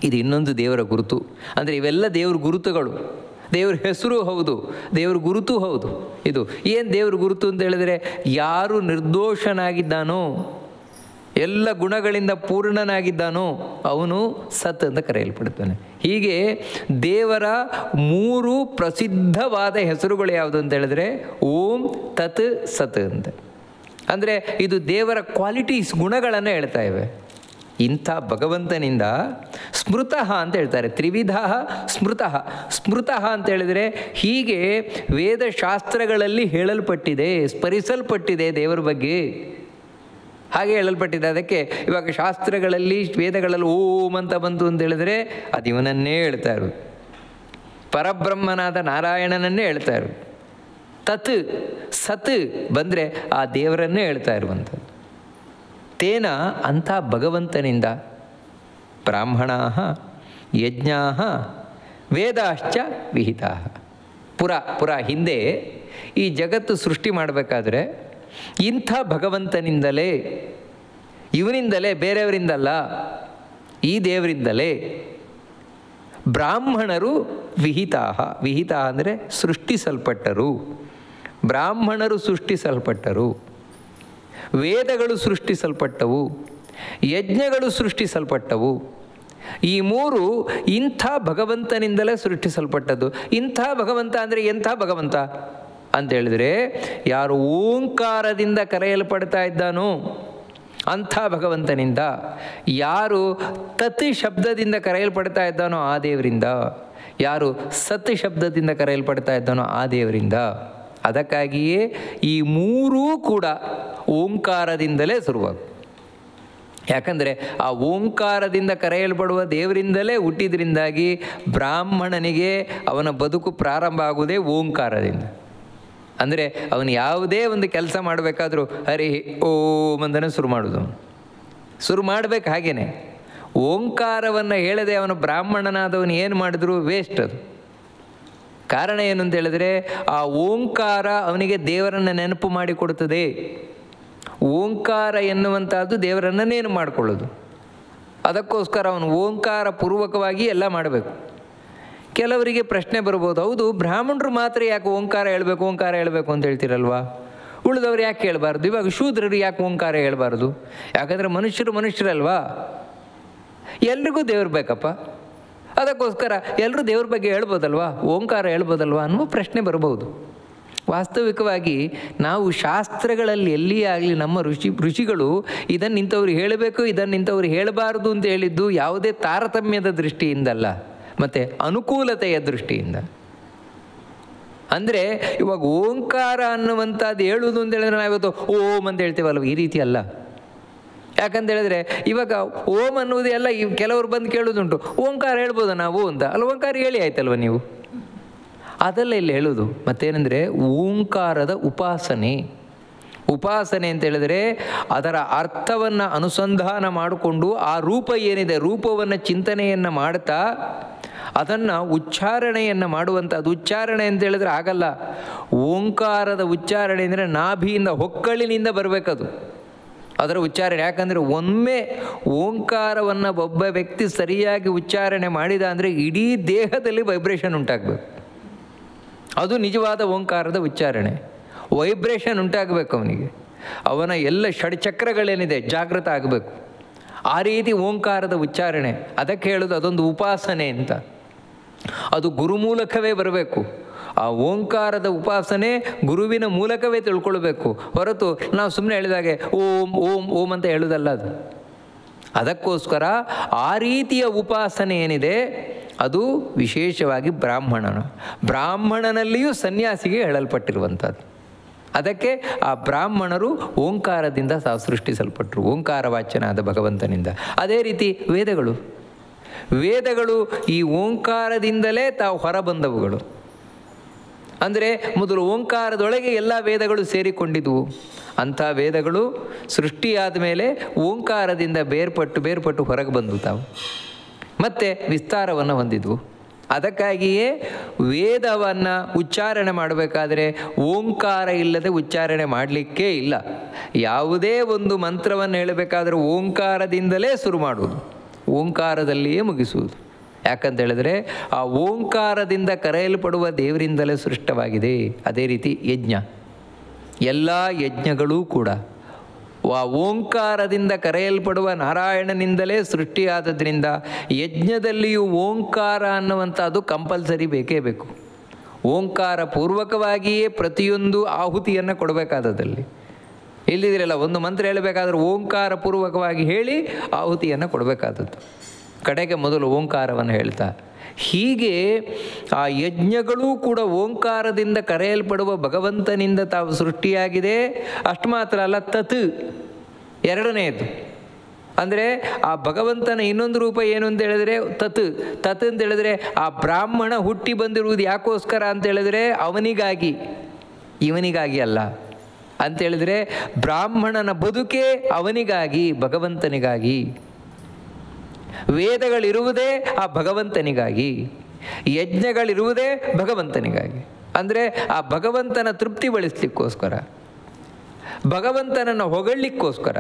ಇದು ಇನ್ನೊಂದು ದೇವರ ಗುರುತು. ಅಂದರೆ ಇವೆಲ್ಲ ದೇವ್ರ ಗುರುತುಗಳು, ದೇವ್ರ ಹೆಸರು ಹೌದು, ದೇವ್ರ ಗುರುತು ಹೌದು. ಇದು ಏನು ದೇವ್ರ ಗುರುತು ಅಂತ ಹೇಳಿದರೆ, ಯಾರು ನಿರ್ದೋಷನಾಗಿದ್ದಾನೋ, ಎಲ್ಲ ಗುಣಗಳಿಂದ ಪೂರ್ಣನಾಗಿದ್ದಾನೋ ಅವನು ಸತ್ ಅಂತ ಕರೆಯಲ್ಪಡುತ್ತಾನೆ. ಹೀಗೆ ದೇವರ 3 ಪ್ರಸಿದ್ಧವಾದ ಹೆಸರುಗಳು ಯಾವುದು ಅಂತ ಹೇಳಿದ್ರೆ ಓಂ, ತತ್, ಸತ್ ಅಂತ. ಅಂದರೆ ಇದು ದೇವರ ಕ್ವಾಲಿಟೀಸ್, ಗುಣಗಳನ್ನು ಹೇಳ್ತಾ ಇವೆ. ಇಂಥ ಭಗವಂತನಿಂದ ಸ್ಮೃತಃ ಅಂತ ಹೇಳ್ತಾರೆ. ತ್ರಿವಿಧ ಸ್ಮೃತಃ. ಸ್ಮೃತಃ ಅಂತ ಹೇಳಿದರೆ ಹೀಗೆ ವೇದಶಾಸ್ತ್ರಗಳಲ್ಲಿ ಹೇಳಲ್ಪಟ್ಟಿದೆ, ಸ್ಮರಿಸಲ್ಪಟ್ಟಿದೆ ದೇವರ ಬಗ್ಗೆ, ಹಾಗೆ ಹೇಳಲ್ಪಟ್ಟಿದೆ. ಅದಕ್ಕೆ ಇವಾಗ ಶಾಸ್ತ್ರಗಳಲ್ಲಿ, ವೇದಗಳಲ್ಲಿ ಓಂ ಅಂತ ಬಂತು ಅಂತ ಹೇಳಿದರೆ ಅದು ಇವನನ್ನೇ ಹೇಳ್ತಾ ಇರೋದು, ಪರಬ್ರಹ್ಮನಾದ ನಾರಾಯಣನನ್ನೇ ಹೇಳ್ತಾ ಇರೋದು. ತತ್, ಸತ್ ಬಂದರೆ ಆ ದೇವರನ್ನೇ ಹೇಳ್ತಾ ಇರುವಂಥದ್ದು. ತೇನ ಅಂಥ ಭಗವಂತನಿಂದ ಬ್ರಾಹ್ಮಣಾ ಯಜ್ಞಾ ವೇದಾಶ್ಚ ವಿಹಿತಾ. ಪುರ ಹಿಂದೆ ಈ ಜಗತ್ತು ಸೃಷ್ಟಿ ಮಾಡಬೇಕಾದ್ರೆ ಇಂಥ ಭಗವಂತನಿಂದಲೇ, ಇವನಿಂದಲೇ, ಬೇರೆಯವರಿಂದಲ್ಲ, ಈ ದೇವರಿಂದಲೇ ಬ್ರಾಹ್ಮಣರು ವಿಹಿತಾ. ವಿಹಿತಾ ಅಂದರೆ ಸೃಷ್ಟಿಸಲ್ಪಟ್ಟರು, ಬ್ರಾಹ್ಮಣರು ಸೃಷ್ಟಿಸಲ್ಪಟ್ಟರು, ವೇದಗಳು ಸೃಷ್ಟಿಸಲ್ಪಟ್ಟವು, ಯಜ್ಞಗಳು ಸೃಷ್ಟಿಸಲ್ಪಟ್ಟವು. ಈ 3 ಇಂಥ ಭಗವಂತನಿಂದಲೇ ಸೃಷ್ಟಿಸಲ್ಪಟ್ಟದ್ದು. ಇಂಥ ಭಗವಂತ ಅಂದರೆ ಎಂಥ ಭಗವಂತ ಅಂತ ಹೇಳಿದರೆ, ಯಾರು ಓಂಕಾರದಿಂದ ಕರೆಯಲ್ಪಡ್ತಾ ಇದ್ದಾನೋ ಅಂಥ ಭಗವಂತನಿಂದ, ಯಾರು ತತ್ ಶಬ್ದದಿಂದ ಕರೆಯಲ್ಪಡ್ತಾ ಇದ್ದಾನೋ ಆ ದೇವರಿಂದ, ಯಾರು ಸತ್ ಶಬ್ದದಿಂದ ಕರೆಯಲ್ಪಡ್ತಾ ಇದ್ದಾನೋ ಆ ದೇವರಿಂದ. ಅದಕ್ಕಾಗಿಯೇ ಈ 3 ಕೂಡ ಓಂಕಾರದಿಂದಲೇ ಶುರುವಾಗ. ಯಾಕಂದರೆ ಆ ಓಂಕಾರದಿಂದ ಕರೆಯಲ್ಪಡುವ ದೇವರಿಂದಲೇ ಹುಟ್ಟಿದ್ರಿಂದಾಗಿ ಬ್ರಾಹ್ಮಣನಿಗೆ ಅವನ ಬದುಕು ಪ್ರಾರಂಭ ಆಗುವುದೇ ಓಂಕಾರದಿಂದ. ಅಂದರೆ ಅವನು ಯಾವುದೇ ಒಂದು ಕೆಲಸ ಮಾಡಬೇಕಾದ್ರೂ ಹರಿ ಓಂ ಅಂತಲೇ ಶುರು ಮಾಡೋದು, ಶುರು ಮಾಡಬೇಕು. ಹಾಗೇನೆ ಓಂಕಾರವನ್ನು ಹೇಳದೆ ಅವನು ಬ್ರಾಹ್ಮಣನಾದವನು ಏನು ಮಾಡಿದ್ರು ವೇಸ್ಟ್. ಅದು ಕಾರಣ ಏನು ಅಂತ ಹೇಳಿದ್ರೆ, ಆ ಓಂಕಾರ ಅವನಿಗೆ ದೇವರನ್ನು ನೆನಪು ಮಾಡಿಕೊಡುತ್ತದೆ. ಓಂಕಾರ ಎನ್ನುವಂಥದ್ದು ದೇವರನ್ನು ನೇನು ಮಾಡಿಕೊಳ್ಳೋದು. ಅದಕ್ಕೋಸ್ಕರ ಅವನು ಓಂಕಾರ ಪೂರ್ವಕವಾಗಿ ಎಲ್ಲ ಮಾಡಬೇಕು. ಕೆಲವರಿಗೆ ಪ್ರಶ್ನೆ ಬರ್ಬೋದು, ಹೌದು ಬ್ರಾಹ್ಮಣರು ಮಾತ್ರ ಯಾಕೆ ಓಂಕಾರ ಹೇಳಬೇಕು, ಓಂಕಾರ ಹೇಳಬೇಕು ಅಂತ ಹೇಳ್ತೀರಲ್ವಾ, ಉಳಿದವ್ರು ಯಾಕೆ ಹೇಳ್ಬಾರ್ದು? ಇವಾಗ ಶೂದ್ರರು ಯಾಕೆ ಓಂಕಾರ ಹೇಳ್ಬಾರ್ದು? ಯಾಕಂದರೆ ಮನುಷ್ಯರಲ್ವಾ, ಎಲ್ರಿಗೂ ದೇವ್ರು ಬೇಕಪ್ಪ. ಅದಕ್ಕೋಸ್ಕರ ಎಲ್ಲರೂ ದೇವ್ರ ಬಗ್ಗೆ ಹೇಳ್ಬೋದಲ್ವಾ, ಓಂಕಾರ ಹೇಳ್ಬೋದಲ್ವಾ ಅನ್ನುವ ಪ್ರಶ್ನೆ ಬರಬಹುದು. ವಾಸ್ತವಿಕವಾಗಿ ನಾವು ಶಾಸ್ತ್ರಗಳಲ್ಲಿ ಎಲ್ಲಿಯೇ ಆಗಲಿ ನಮ್ಮ ಋಷಿಗಳು ಇದನ್ನು ಇಂಥವ್ರು ಹೇಳಬೇಕು, ಇದನ್ನು ಇಂಥವ್ರು ಹೇಳಬಾರ್ದು ಅಂತ ಹೇಳಿದ್ದು ಯಾವುದೇ ತಾರತಮ್ಯದ ದೃಷ್ಟಿಯಿಂದಲ್ಲ, ಮತ್ತು ಅನುಕೂಲತೆಯ ದೃಷ್ಟಿಯಿಂದ. ಅಂದರೆ ಇವಾಗ ಓಂಕಾರ ಅನ್ನುವಂಥದ್ದು ಹೇಳುವುದು ಅಂತ ಹೇಳಿದ್ರೆ ನಾವಿವತ್ತು ಓಂ ಅಂತ ಹೇಳ್ತೇವಲ್ವ, ಈ ರೀತಿ ಅಲ್ಲ. ಯಾಕಂತ ಹೇಳಿದ್ರೆ ಇವಾಗ ಓಂ ಅನ್ನುವುದು ಎಲ್ಲ ಕೆಲವರು ಬಂದು ಕೇಳೋದುಂಟು, ಓಂಕಾರ ಹೇಳ್ಬೋದ ನಾವು ಅಂತ. ಅಲ್ಲ, ಓಂಕಾರ ಹೇಳಿ ಆಯ್ತಲ್ವ ನೀವು, ಅದೆಲ್ಲ ಇಲ್ಲಿ ಹೇಳೋದು. ಮತ್ತೇನೆಂದರೆ ಓಂಕಾರದ ಉಪಾಸನೆ ಅಂತ ಹೇಳಿದರೆ ಅದರ ಅರ್ಥವನ್ನು ಅನುಸಂಧಾನ ಮಾಡಿಕೊಂಡು ಆ ರೂಪ ಏನಿದೆ ರೂಪವನ್ನು ಚಿಂತನೆಯನ್ನು ಮಾಡ್ತಾ ಅದನ್ನು ಉಚ್ಚಾರಣೆಯನ್ನು ಮಾಡುವಂಥದ್ದು. ಉಚ್ಚಾರಣೆ ಅಂತ ಹೇಳಿದ್ರೆ ಆಗಲ್ಲ, ಓಂಕಾರದ ಉಚ್ಚಾರಣೆ ಅಂದರೆ ನಾಭಿಯಿಂದ ಹೊಕ್ಕಳಿನಿಂದ ಬರಬೇಕದು ಅದರ ಉಚ್ಚಾರಣೆ. ಯಾಕಂದರೆ ಒಮ್ಮೆ ಓಂಕಾರವನ್ನು ಒಬ್ಬ ವ್ಯಕ್ತಿ ಸರಿಯಾಗಿ ಉಚ್ಚಾರಣೆ ಮಾಡಿದ ಅಂದರೆ ಇಡೀ ದೇಹದಲ್ಲಿ ವೈಬ್ರೇಷನ್ ಉಂಟಾಗಬೇಕು. ಅದು ನಿಜವಾದ ಓಂಕಾರದ ಉಚ್ಚಾರಣೆ. ವೈಬ್ರೇಷನ್ ಉಂಟಾಗಬೇಕು ಅವನಿಗೆ, ಅವನ ಎಲ್ಲ ಷಡ್ಚಕ್ರಗಳೇನಿದೆ ಜಾಗೃತ ಆಗಬೇಕು. ಆ ರೀತಿ ಓಂಕಾರದ ಉಚ್ಚಾರಣೆ, ಅದಕ್ಕೆ ಹೇಳೋದು ಅದೊಂದು ಉಪಾಸನೆ ಅಂತ. ಅದು ಗುರು ಮೂಲಕವೇ ಬರಬೇಕು. ಆ ಓಂಕಾರದ ಉಪಾಸನೆ ಗುರುವಿನ ಮೂಲಕವೇ ತಿಳ್ಕೊಳ್ಬೇಕು, ಹೊರತು ನಾವು ಸುಮ್ಮನೆ ಹೇಳಿದಾಗೆ ಓಂ ಓಂ ಓಂ ಅಂತ ಹೇಳೋದಲ್ಲ ಅದು. ಅದಕ್ಕೋಸ್ಕರ ಆ ರೀತಿಯ ಉಪಾಸನೆ ಏನಿದೆ ಅದು ವಿಶೇಷವಾಗಿ ಬ್ರಾಹ್ಮಣನಲ್ಲಿಯೂ ಸನ್ಯಾಸಿಗೆ ಹೇಳಲ್ಪಟ್ಟಿರುವಂಥದ್ದು. ಅದಕ್ಕೆ ಆ ಬ್ರಾಹ್ಮಣರು ಓಂಕಾರದಿಂದ ಸೃಷ್ಟಿಸಲ್ಪಟ್ಟರು, ಓಂಕಾರ ವಾಚ್ಯನಾದ ಭಗವಂತನಿಂದ. ಅದೇ ರೀತಿ ವೇದಗಳು ಈ ಓಂಕಾರದಿಂದಲೇ ತಾವು ಹೊರಬಂದವುಗಳು. ಅಂದರೆ ಮೊದಲು ಓಂಕಾರದೊಳಗೆ ಎಲ್ಲ ವೇದಗಳು ಸೇರಿಕೊಂಡಿದ್ವು. ಅಂಥ ವೇದಗಳು ಸೃಷ್ಟಿಯಾದ ಮೇಲೆ ಓಂಕಾರದಿಂದ ಬೇರ್ಪಟ್ಟು ಹೊರಗೆ ಬಂದು ತಾವು ಮತ್ತು ವಿಸ್ತಾರವನ್ನು ಹೊಂದಿದ್ವು. ಅದಕ್ಕಾಗಿಯೇ ವೇದವನ್ನು ಉಚ್ಚಾರಣೆ ಮಾಡಬೇಕಾದ್ರೆ ಓಂಕಾರ ಇಲ್ಲದೆ ಉಚ್ಚಾರಣೆ ಮಾಡಲಿಕ್ಕೇ ಇಲ್ಲ. ಯಾವುದೇ ಒಂದು ಮಂತ್ರವನ್ನು ಹೇಳಬೇಕಾದ್ರೆ ಓಂಕಾರದಿಂದಲೇ ಶುರು ಮಾಡುವುದು, ಓಂಕಾರದಲ್ಲಿಯೇ ಮುಗಿಸುವುದು. ಯಾಕಂತ ಹೇಳಿದ್ರೆ ಆ ಓಂಕಾರದಿಂದ ಕರೆಯಲ್ಪಡುವ ದೇವರಿಂದಲೇ ಸೃಷ್ಟವಾಗಿದೆ. ಅದೇ ರೀತಿ ಯಜ್ಞ, ಎಲ್ಲ ಯಜ್ಞಗಳೂ ಕೂಡ ಆ ಓಂಕಾರದಿಂದ ಕರೆಯಲ್ಪಡುವ ನಾರಾಯಣನಿಂದಲೇ ಸೃಷ್ಟಿಯಾದದ್ರಿಂದ ಯಜ್ಞದಲ್ಲಿಯೂ ಓಂಕಾರ ಅನ್ನುವಂಥದ್ದು ಕಂಪಲ್ಸರಿ ಬೇಕೇ ಬೇಕು. ಓಂಕಾರ ಪೂರ್ವಕವಾಗಿಯೇ ಪ್ರತಿಯೊಂದು ಆಹುತಿಯನ್ನು ಕೊಡಬೇಕಾದದಲ್ಲಿ. ಇಲ್ಲಿದ್ರಲ್ಲ, ಒಂದು ಮಂತ್ರ ಹೇಳಬೇಕಾದ್ರೆ ಓಂಕಾರ ಪೂರ್ವಕವಾಗಿ ಹೇಳಿ ಆಹುತಿಯನ್ನು ಕೊಡಬೇಕಾದದ್ದು. ಕಡೆಗೆ ಮೊದಲು ಓಂಕಾರವನ್ನು ಹೇಳ್ತಾ, ಹೀಗೆ ಆ ಯಜ್ಞಗಳೂ ಕೂಡ ಓಂಕಾರದಿಂದ ಕರೆಯಲ್ಪಡುವ ಭಗವಂತನಿಂದ ತಾವು ಸೃಷ್ಟಿಯಾಗಿದೆ. ಅಷ್ಟು ಮಾತ್ರ ಅಲ್ಲ, ತತ್ ಎರಡನೆಯದು. ಅಂದರೆ ಆ ಭಗವಂತನ ಇನ್ನೊಂದು ರೂಪ ಏನು ಅಂತ ಹೇಳಿದ್ರೆ ತತ್ ಅಂತ ಹೇಳಿದ್ರೆ ಆ ಬ್ರಾಹ್ಮಣ ಹುಟ್ಟಿ ಬಂದಿರುವುದು ಯಾಕೋಸ್ಕರ ಅಂತ ಹೇಳಿದ್ರೆ ಅವನಿಗಾಗಿ, ಇವನಿಗಾಗಿ ಅಲ್ಲ ಅಂತೇಳಿದರೆ ಬ್ರಾಹ್ಮಣನ ಬದುಕೇ ಅವನಿಗಾಗಿ, ಭಗವಂತನಿಗಾಗಿ. ವೇದಗಳಿರುವುದೇ ಆ ಭಗವಂತನಿಗಾಗಿ, ಯಜ್ಞಗಳಿರುವುದೇ ಭಗವಂತನಿಗಾಗಿ. ಅಂದರೆ ಆ ಭಗವಂತನ ತೃಪ್ತಿಗೊಳಿಸ್ಲಿಕ್ಕೋಸ್ಕರ, ಭಗವಂತನನ್ನು ಹೊಗಳಲಿಕ್ಕೋಸ್ಕರ,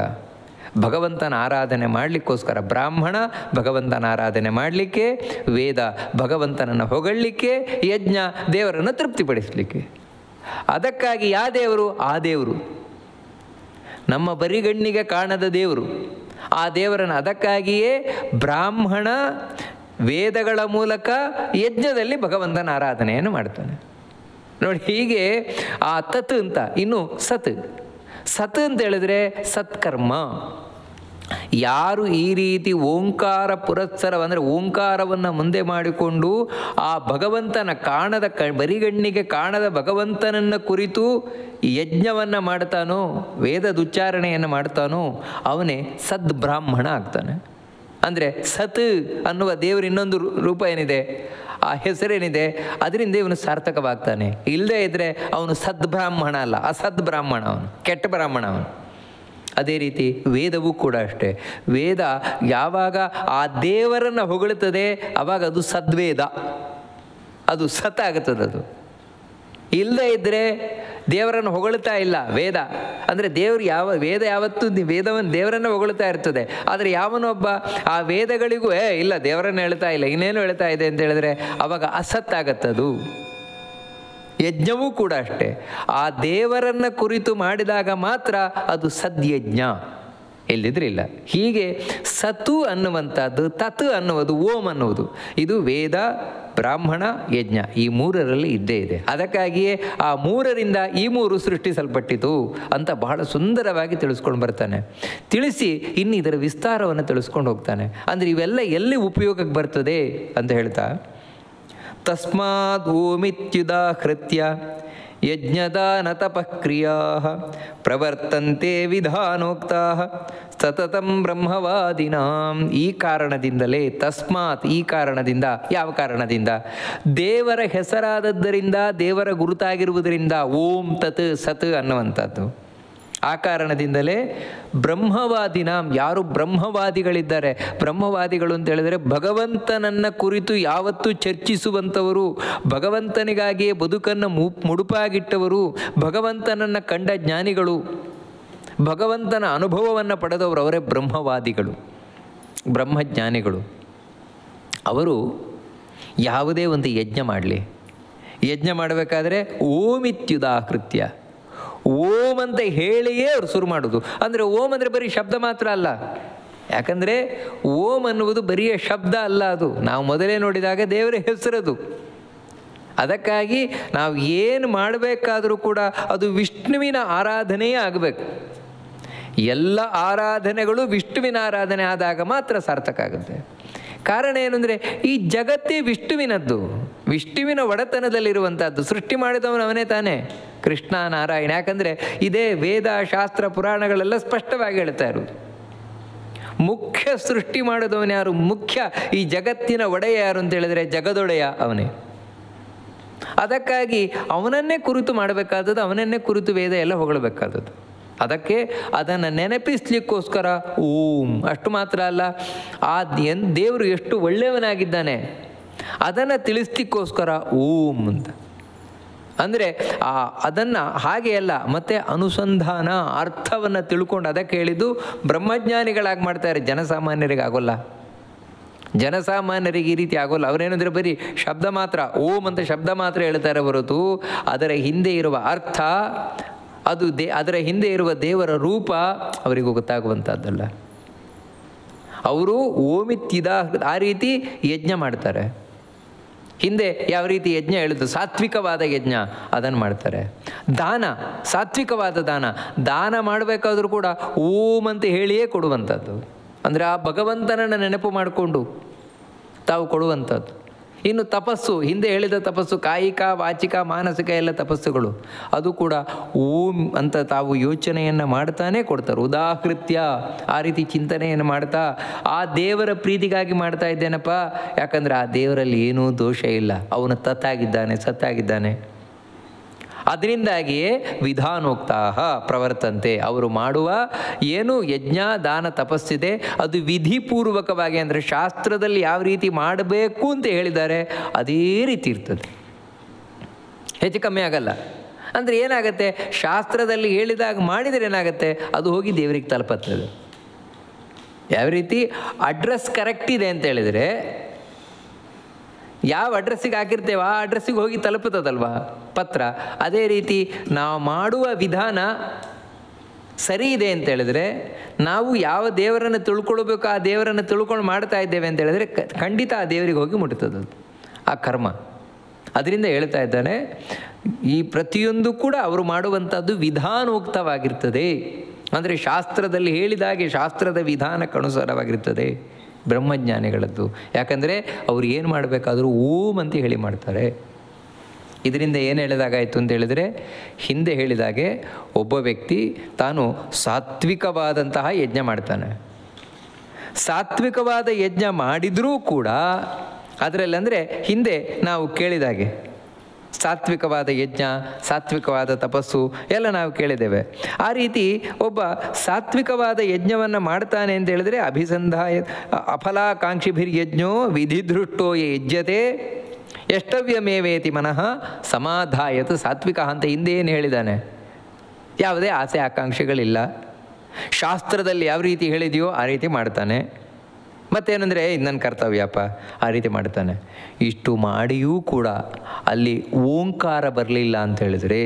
ಭಗವಂತನ ಆರಾಧನೆ ಮಾಡಲಿಕ್ಕೋಸ್ಕರ. ಬ್ರಾಹ್ಮಣ ಭಗವಂತನ ಆರಾಧನೆ ಮಾಡಲಿಕ್ಕೆ, ವೇದ ಭಗವಂತನನ್ನು ಹೊಗಳಲಿಕ್ಕೆ, ಯಜ್ಞ ದೇವರನ್ನು ತೃಪ್ತಿಪಡಿಸಲಿಕ್ಕೆ. ಅದಕ್ಕಾಗಿ ಯಾವ ದೇವರು? ಆ ದೇವರು, ನಮ್ಮ ಬರಿಗಣ್ಣಿಗೆ ಕಾಣದ ದೇವರು, ಆ ದೇವರನ್ನು. ಅದಕ್ಕಾಗಿಯೇ ಬ್ರಾಹ್ಮಣ ವೇದಗಳ ಮೂಲಕ ಯಜ್ಞದಲ್ಲಿ ಭಗವಂತನ ಆರಾಧನೆಯನ್ನು ಮಾಡ್ತಾನೆ ನೋಡಿ. ಹೀಗೆ ಆ ತತ್ ಅಂತ. ಇನ್ನು ಸತ್ ಅಂತ ಹೇಳಿದ್ರೆ ಸತ್ಕರ್ಮ. ಯಾರು ಈ ರೀತಿ ಓಂಕಾರ ಪುರಸ್ಸರ ಅಂದರೆ ಓಂಕಾರವನ್ನು ಮುಂದೆ ಮಾಡಿಕೊಂಡು ಆ ಭಗವಂತನ ಕಾಣದ ಬರಿಗಣ್ಣಿಗೆ ಕಾಣದ ಭಗವಂತನನ್ನು ಕುರಿತು ಯಜ್ಞವನ್ನು ಮಾಡ್ತಾನೋ, ವೇದದ ಉಚ್ಚಾರಣೆಯನ್ನು ಮಾಡ್ತಾನೋ, ಅವನೇ ಸದ್ಬ್ರಾಹ್ಮಣ ಆಗ್ತಾನೆ. ಅಂದರೆ ಸತ್ ಅನ್ನುವ ದೇವರು ಇನ್ನೊಂದು ರೂಪ ಏನಿದೆ, ಆ ಹೆಸರೇನಿದೆ, ಅದರಿಂದ ಇವನು ಸಾರ್ಥಕವಾಗ್ತಾನೆ. ಇಲ್ಲದೇ ಇದ್ದರೆ ಅವನು ಸದ್ಬ್ರಾಹ್ಮಣ ಅಲ್ಲ, ಅಸದ್ಬ್ರಾಹ್ಮಣ, ಅವನು ಕೆಟ್ಟ ಬ್ರಾಹ್ಮಣ ಅವನು. ಅದೇ ರೀತಿ ವೇದವೂ ಕೂಡ ಅಷ್ಟೇ. ವೇದ ಯಾವಾಗ ಆ ದೇವರನ್ನು ಹೊಗಳುತ್ತದೆ ಆವಾಗ ಅದು ಸದ್ವೇದ, ಅದು ಸತ್ ಆಗುತ್ತದೆ. ಅದು ಇಲ್ಲದೇ ಇದ್ದರೆ ದೇವರನ್ನು ಹೊಗಳ್ತಾ ಇಲ್ಲ ವೇದ. ಅಂದರೆ ವೇದ ಯಾವತ್ತೂ ದೇವರನ್ನು ಹೊಗಳ್ತಾ ಇರ್ತದೆ. ಆದರೆ ಯಾವನೊಬ್ಬ ಆ ವೇದಗಳಿಗೂ ಇಲ್ಲ ದೇವರನ್ನು ಹೇಳ್ತಾ ಇಲ್ಲ, ಇನ್ನೇನು ಹೇಳ್ತಾ ಇದೆ ಅಂತ ಹೇಳಿದ್ರೆ ಆವಾಗ ಅಸತ್ತಾಗತ್ತದು. ಯಜ್ಞವೂ ಕೂಡ ಅಷ್ಟೇ, ಆ ದೇವರನ್ನು ಕುರಿತು ಮಾಡಿದಾಗ ಮಾತ್ರ ಅದು ಸದ್ಯಜ್ಞ, ಎಲ್ಲಿದ್ರೆ ಇಲ್ಲ. ಹೀಗೆ ಸತು ಅನ್ನುವಂಥದ್ದು, ತತ್ ಅನ್ನುವುದು, ಓಂ ಅನ್ನುವುದು, ಇದು ವೇದ, ಬ್ರಾಹ್ಮಣ, ಯಜ್ಞ, ಈ ಮೂರರಲ್ಲಿ ಇದ್ದೇ ಇದೆ. ಅದಕ್ಕಾಗಿಯೇ ಆ ಮೂರರಿಂದ ಈ ಮೂರು ಸೃಷ್ಟಿಸಲ್ಪಟ್ಟಿತು ಅಂತ ಬಹಳ ಸುಂದರವಾಗಿ ತಿಳಿಸ್ಕೊಂಡು ಬರ್ತಾನೆ. ತಿಳಿಸಿ ಇನ್ನು ಇದರ ವಿಸ್ತಾರವನ್ನು ತಿಳಿಸ್ಕೊಂಡು ಹೋಗ್ತಾನೆ. ಅಂದರೆ ಇವೆಲ್ಲ ಎಲ್ಲಿ ಉಪಯೋಗಕ್ಕೆ ಬರ್ತದೆ ಅಂತ ಹೇಳ್ತಾ, ತಸ್ಮಾದ್ ಓಮಿತ್ಯುದಾಹೃತ್ಯ ಯಜ್ಞದಾನ ತಪಕ್ರಿಯಾ ಪ್ರವರ್ತಂತೆ ವಿಧಾನೋಕ್ತಾ ಸತತಂ ಬ್ರಹ್ಮವಾದಿನಾಂ. ಈ ಕಾರಣದಿಂದಲೇ, ತಸ್ಮಾತ್ ಈ ಕಾರಣದಿಂದ, ಯಾವ ಕಾರಣದಿಂದ? ದೇವರ ಹೆಸರಾದದ್ದರಿಂದ, ದೇವರ ಗುರುತಾಗಿರುವುದರಿಂದ, ಓಂ ತತ್ ಸತ್ ಅನ್ನುವಂಥದ್ದು. ಆ ಕಾರಣದಿಂದಲೇ ಬ್ರಹ್ಮವಾದಿನಾಂ, ಯಾರು ಬ್ರಹ್ಮವಾದಿಗಳಿದ್ದಾರೆ, ಬ್ರಹ್ಮವಾದಿಗಳು ಅಂತ ಹೇಳಿದರೆ ಭಗವಂತನನ್ನು ಕುರಿತು ಯಾವತ್ತೂ ಚರ್ಚಿಸುವಂಥವರು, ಭಗವಂತನಿಗಾಗಿಯೇ ಬದುಕನ್ನು ಮುಡುಪಾಗಿಟ್ಟವರು, ಭಗವಂತನನ್ನು ಕಂಡ ಜ್ಞಾನಿಗಳು, ಭಗವಂತನ ಅನುಭವವನ್ನು ಪಡೆದವರು, ಅವರೇ ಬ್ರಹ್ಮವಾದಿಗಳು, ಬ್ರಹ್ಮಜ್ಞಾನಿಗಳು. ಅವರು ಯಾವುದೇ ಒಂದು ಯಜ್ಞ ಮಾಡಲಿ, ಯಜ್ಞ ಮಾಡಬೇಕಾದ್ರೆ ಓಮಿತ್ಯುದಾಕೃತ್ಯ, ಓಂ ಅಂತ ಹೇಳಿಯೇ ಅವರು ಶುರು ಮಾಡೋದು. ಅಂದರೆ ಓಂ ಅಂದರೆ ಬರೀ ಶಬ್ದ ಮಾತ್ರ ಅಲ್ಲ. ಯಾಕಂದರೆ ಓಂ ಅನ್ನುವುದು ಬರೀ ಶಬ್ದ ಅಲ್ಲ, ಅದು ನಾವು ಮೊದಲೇ ನೋಡಿದಾಗ ದೇವರ ಹೆಸರದು. ಅದಕ್ಕಾಗಿ ನಾವು ಏನು ಮಾಡಬೇಕಾದರೂ ಕೂಡ ಅದು ವಿಷ್ಣುವಿನ ಆರಾಧನೆಯೇ ಆಗಬೇಕು. ಎಲ್ಲ ಆರಾಧನೆಗಳು ವಿಷ್ಣುವಿನ ಆರಾಧನೆ ಆದಾಗ ಮಾತ್ರ ಸಾರ್ಥಕ ಆಗುತ್ತೆ. ಕಾರಣ ಏನು ಅಂದರೆ ಈ ಜಗತ್ತೇ ವಿಷ್ಣುವಿನದ್ದು, ವಿಷ್ಣುವಿನ ಒಡೆತನದಲ್ಲಿರುವಂಥದ್ದು. ಸೃಷ್ಟಿ ಮಾಡಿದವನು ಅವನೇ ತಾನೇ, ಕೃಷ್ಣ ನಾರಾಯಣ. ಯಾಕಂದರೆ ಇದೇ ವೇದ, ಶಾಸ್ತ್ರ, ಪುರಾಣಗಳೆಲ್ಲ ಸ್ಪಷ್ಟವಾಗಿ ಹೇಳ್ತಾ ಇರೋದು. ಮುಖ್ಯ ಸೃಷ್ಟಿ ಮಾಡಿದವನು ಯಾರು? ಮುಖ್ಯ ಈ ಜಗತ್ತಿನ ಒಡೆಯ ಯಾರು ಅಂತ ಹೇಳಿದರೆ ಜಗದೊಡೆಯ ಅವನೇ. ಅದಕ್ಕಾಗಿ ಅವನನ್ನೇ ಕುರಿತು ಮಾಡಬೇಕಾದದ್ದು, ಅವನನ್ನೇ ಕುರಿತು ವೇದ ಎಲ್ಲ ಹೊಗಳಬೇಕಾದದ್ದು. ಅದಕ್ಕೆ ಅದನ್ನು ನೆನಪಿಸ್ಲಿಕ್ಕೋಸ್ಕರ ಓಂ. ಅಷ್ಟು ಮಾತ್ರ ಅಲ್ಲ, ಆ ದೇವರು ಎಷ್ಟು ಒಳ್ಳೆಯವನಾಗಿದ್ದಾನೆ ಅದನ್ನು ತಿಳಿಸ್ಲಿಕ್ಕೋಸ್ಕರ ಓಂ ಅಂತ. ಅಂದರೆ ಅದನ್ನು ಹಾಗೆ ಅಲ್ಲ, ಮತ್ತು ಅನುಸಂಧಾನ ಅರ್ಥವನ್ನು ತಿಳ್ಕೊಂಡು ಅದಕ್ಕೆ ಹೇಳಿದ್ದು ಬ್ರಹ್ಮಜ್ಞಾನಿಗಳಾಗಿ ಮಾಡ್ತಾರೆ, ಜನಸಾಮಾನ್ಯರಿಗೆ ಆಗೋಲ್ಲ. ಜನಸಾಮಾನ್ಯರಿಗೆ ಈ ರೀತಿ ಆಗೋಲ್ಲ. ಅವರೇನೆಂದರೆ ಬರೀ ಶಬ್ದ ಮಾತ್ರ, ಓಂ ಅಂತ ಶಬ್ದ ಮಾತ್ರ ಹೇಳ್ತಾರೆ ಹೊರತು ಅದರ ಹಿಂದೆ ಇರುವ ಅರ್ಥ, ಅದು ಅದರ ಹಿಂದೆ ಇರುವ ದೇವರ ರೂಪ ಅವರಿಗೂ ಗೊತ್ತಾಗುವಂಥದ್ದಲ್ಲ. ಅವರು ಓಮಿತ್ತಿದ ಆ ರೀತಿ ಯಜ್ಞ ಮಾಡ್ತಾರೆ. ಹಿಂದೆ ಯಾವ ರೀತಿ ಯಜ್ಞ ಹೇಳಿದ್ದು, ಸಾತ್ವಿಕವಾದ ಯಜ್ಞ, ಅದನ್ನು ಮಾಡ್ತಾರೆ. ದಾನ, ಸಾತ್ವಿಕವಾದ ದಾನ ಮಾಡಬೇಕಾದ್ರೂ ಕೂಡ ಓಂ ಅಂತ ಹೇಳಿಯೇ ಕೊಡುವಂಥದ್ದು. ಅಂದರೆ ಆ ಭಗವಂತನನ್ನು ನೆನಪು ಮಾಡಿಕೊಂಡು ತಾವು ಕೊಡುವಂಥದ್ದು. ಇನ್ನು ತಪಸ್ಸು, ಹಿಂದೆ ಹೇಳಿದ ತಪಸ್ಸು ಕಾಯಿಕ ವಾಚಿಕ ಮಾನಸಿಕ ಎಲ್ಲ ತಪಸ್ಸುಗಳು, ಅದು ಕೂಡ ಓಂ ಅಂತ ತಾವು ಯೋಚನೆಯನ್ನು ಮಾಡ್ತಾನೆ ಕೊಡ್ತಾರೆ. ಉದಾಹೃತ್ಯ ಆ ರೀತಿ ಚಿಂತನೆಯನ್ನು ಮಾಡ್ತಾ ಆ ದೇವರ ಪ್ರೀತಿಗಾಗಿ ಮಾಡ್ತಾ ಇದ್ದೇನಪ್ಪ, ಯಾಕಂದರೆ ಆ ದೇವರಲ್ಲಿ ಏನೂ ದೋಷ ಇಲ್ಲ, ಅವನು ಸತ್ತಾಗಿದ್ದಾನೆ. ಅದರಿಂದಾಗಿಯೇ ವಿಧಾನೋಕ್ತಾ ಪ್ರವರ್ತಂತೆ. ಅವರು ಮಾಡುವ ಏನು ಯಜ್ಞ ದಾನ ತಪಸ್ಸಿದೆ ಅದು ವಿಧಿಪೂರ್ವಕವಾಗಿ, ಅಂದರೆ ಶಾಸ್ತ್ರದಲ್ಲಿ ಯಾವ ರೀತಿ ಮಾಡಬೇಕು ಅಂತ ಹೇಳಿದ್ದಾರೆ ಅದೇ ರೀತಿ ಇರ್ತದೆ, ಹೆಚ್ಚು ಕಮ್ಮಿ ಆಗಲ್ಲ. ಅಂದರೆ ಏನಾಗುತ್ತೆ, ಶಾಸ್ತ್ರದಲ್ಲಿ ಹೇಳಿದಾಗ ಮಾಡಿದರೆ ಏನಾಗುತ್ತೆ, ಅದು ಹೋಗಿ ದೇವರಿಗೆ ತಲುಪುತ್ತದೆ. ಯಾವ ರೀತಿ ಅಡ್ರೆಸ್ ಕರೆಕ್ಟ್ ಇದೆ ಅಂತ ಹೇಳಿದರೆ, ಯಾವ ಅಡ್ರೆಸ್ಸಿಗೆ ಹಾಕಿರ್ತೇವೆ ಆ ಅಡ್ರೆಸ್ಸಿಗೆ ಹೋಗಿ ತಲುಪುತ್ತದಲ್ವ ಪತ್ರ. ಅದೇ ರೀತಿ ನಾವು ಮಾಡುವ ವಿಧಾನ ಸರಿ ಇದೆ ಅಂತ ಹೇಳಿದ್ರೆ, ನಾವು ಯಾವ ದೇವರನ್ನು ತಿಳ್ಕೊಳ್ಬೇಕು ಆ ದೇವರನ್ನು ತಿಳ್ಕೊಂಡು ಮಾಡ್ತಾ ಇದ್ದೇವೆ ಅಂತ ಹೇಳಿದ್ರೆ ಖಂಡಿತ ಆ ದೇವರಿಗೆ ಹೋಗಿ ಮುಟ್ತದದು ಆ ಕರ್ಮ. ಅದರಿಂದ ಹೇಳ್ತಾ ಇದ್ದಾನೆ, ಈ ಪ್ರತಿಯೊಂದು ಕೂಡ ಅವರು ಮಾಡುವಂಥದ್ದು ವಿಧಾನೋಕ್ತವಾಗಿರ್ತದೆ. ಅಂದರೆ ಶಾಸ್ತ್ರದಲ್ಲಿ ಹೇಳಿದಾಗೆ ಶಾಸ್ತ್ರದ ವಿಧಾನಕ್ಕನುಸಾರವಾಗಿರ್ತದೆ ಬ್ರಹ್ಮಜ್ಞಾನಿಗಳದ್ದು. ಯಾಕಂದರೆ ಅವ್ರು ಏನು ಮಾಡಬೇಕಾದ್ರೂ ಓಂ ಅಂತ ಹೇಳಿ ಮಾಡ್ತಾರೆ. ಇದರಿಂದ ಏನು ಹೇಳಿದಾಗಾಯಿತು ಅಂತ ಹೇಳಿದರೆ, ಹಿಂದೆ ಹೇಳಿದಾಗೆ ಒಬ್ಬ ವ್ಯಕ್ತಿ ತಾನು ಸಾತ್ವಿಕವಾದಂತಹ ಯಜ್ಞ ಮಾಡ್ತಾನೆ. ಸಾತ್ವಿಕವಾದ ಯಜ್ಞ ಮಾಡಿದರೂ ಕೂಡ ಅದರಲ್ಲಿ, ಅಂದರೆ ಹಿಂದೆ ನಾವು ಕೇಳಿದಾಗೆ ಸಾತ್ವಿಕವಾದ ಯಜ್ಞ, ಸಾತ್ವಿಕವಾದ ತಪಸ್ಸು ಎಲ್ಲ ನಾವು ಕೇಳಿದ್ದೇವೆ. ಆ ರೀತಿ ಒಬ್ಬ ಸಾತ್ವಿಕವಾದ ಯಜ್ಞವನ್ನು ಮಾಡ್ತಾನೆ ಅಂತ ಹೇಳಿದ್ರೆ, ಅಭಿಸಂಧಾಯ ಅಫಲಾಕಾಂಕ್ಷಿಭಿರ್ಯಜ್ಞೋ ವಿಧಿದೃಷ್ಟೋ ಯಜ್ಯತೆ ಎಷ್ಟವ್ಯಮೇವೇತಿ ಮನಃ ಸಮಾಧಾಯತ ಸಾತ್ವಿಕ ಅಂತ ಹಿಂದೆ ಏನು ಹೇಳಿದ್ದಾನೆ. ಯಾವುದೇ ಆಸೆ ಆಕಾಂಕ್ಷೆಗಳಿಲ್ಲ, ಶಾಸ್ತ್ರದಲ್ಲಿ ಯಾವ ರೀತಿ ಹೇಳಿದೆಯೋ ಆ ರೀತಿ ಮಾಡ್ತಾನೆ. ಮತ್ತೇನೆಂದರೆ ಇದು ನನ್ನ ಕರ್ತವ್ಯಪ್ಪ, ಆ ರೀತಿ ಮಾಡ್ತಾನೆ. ಇಷ್ಟು ಮಾಡಿಯೂ ಕೂಡ ಅಲ್ಲಿ ಓಂಕಾರ ಬರಲಿಲ್ಲ ಅಂತ ಹೇಳಿದರೆ,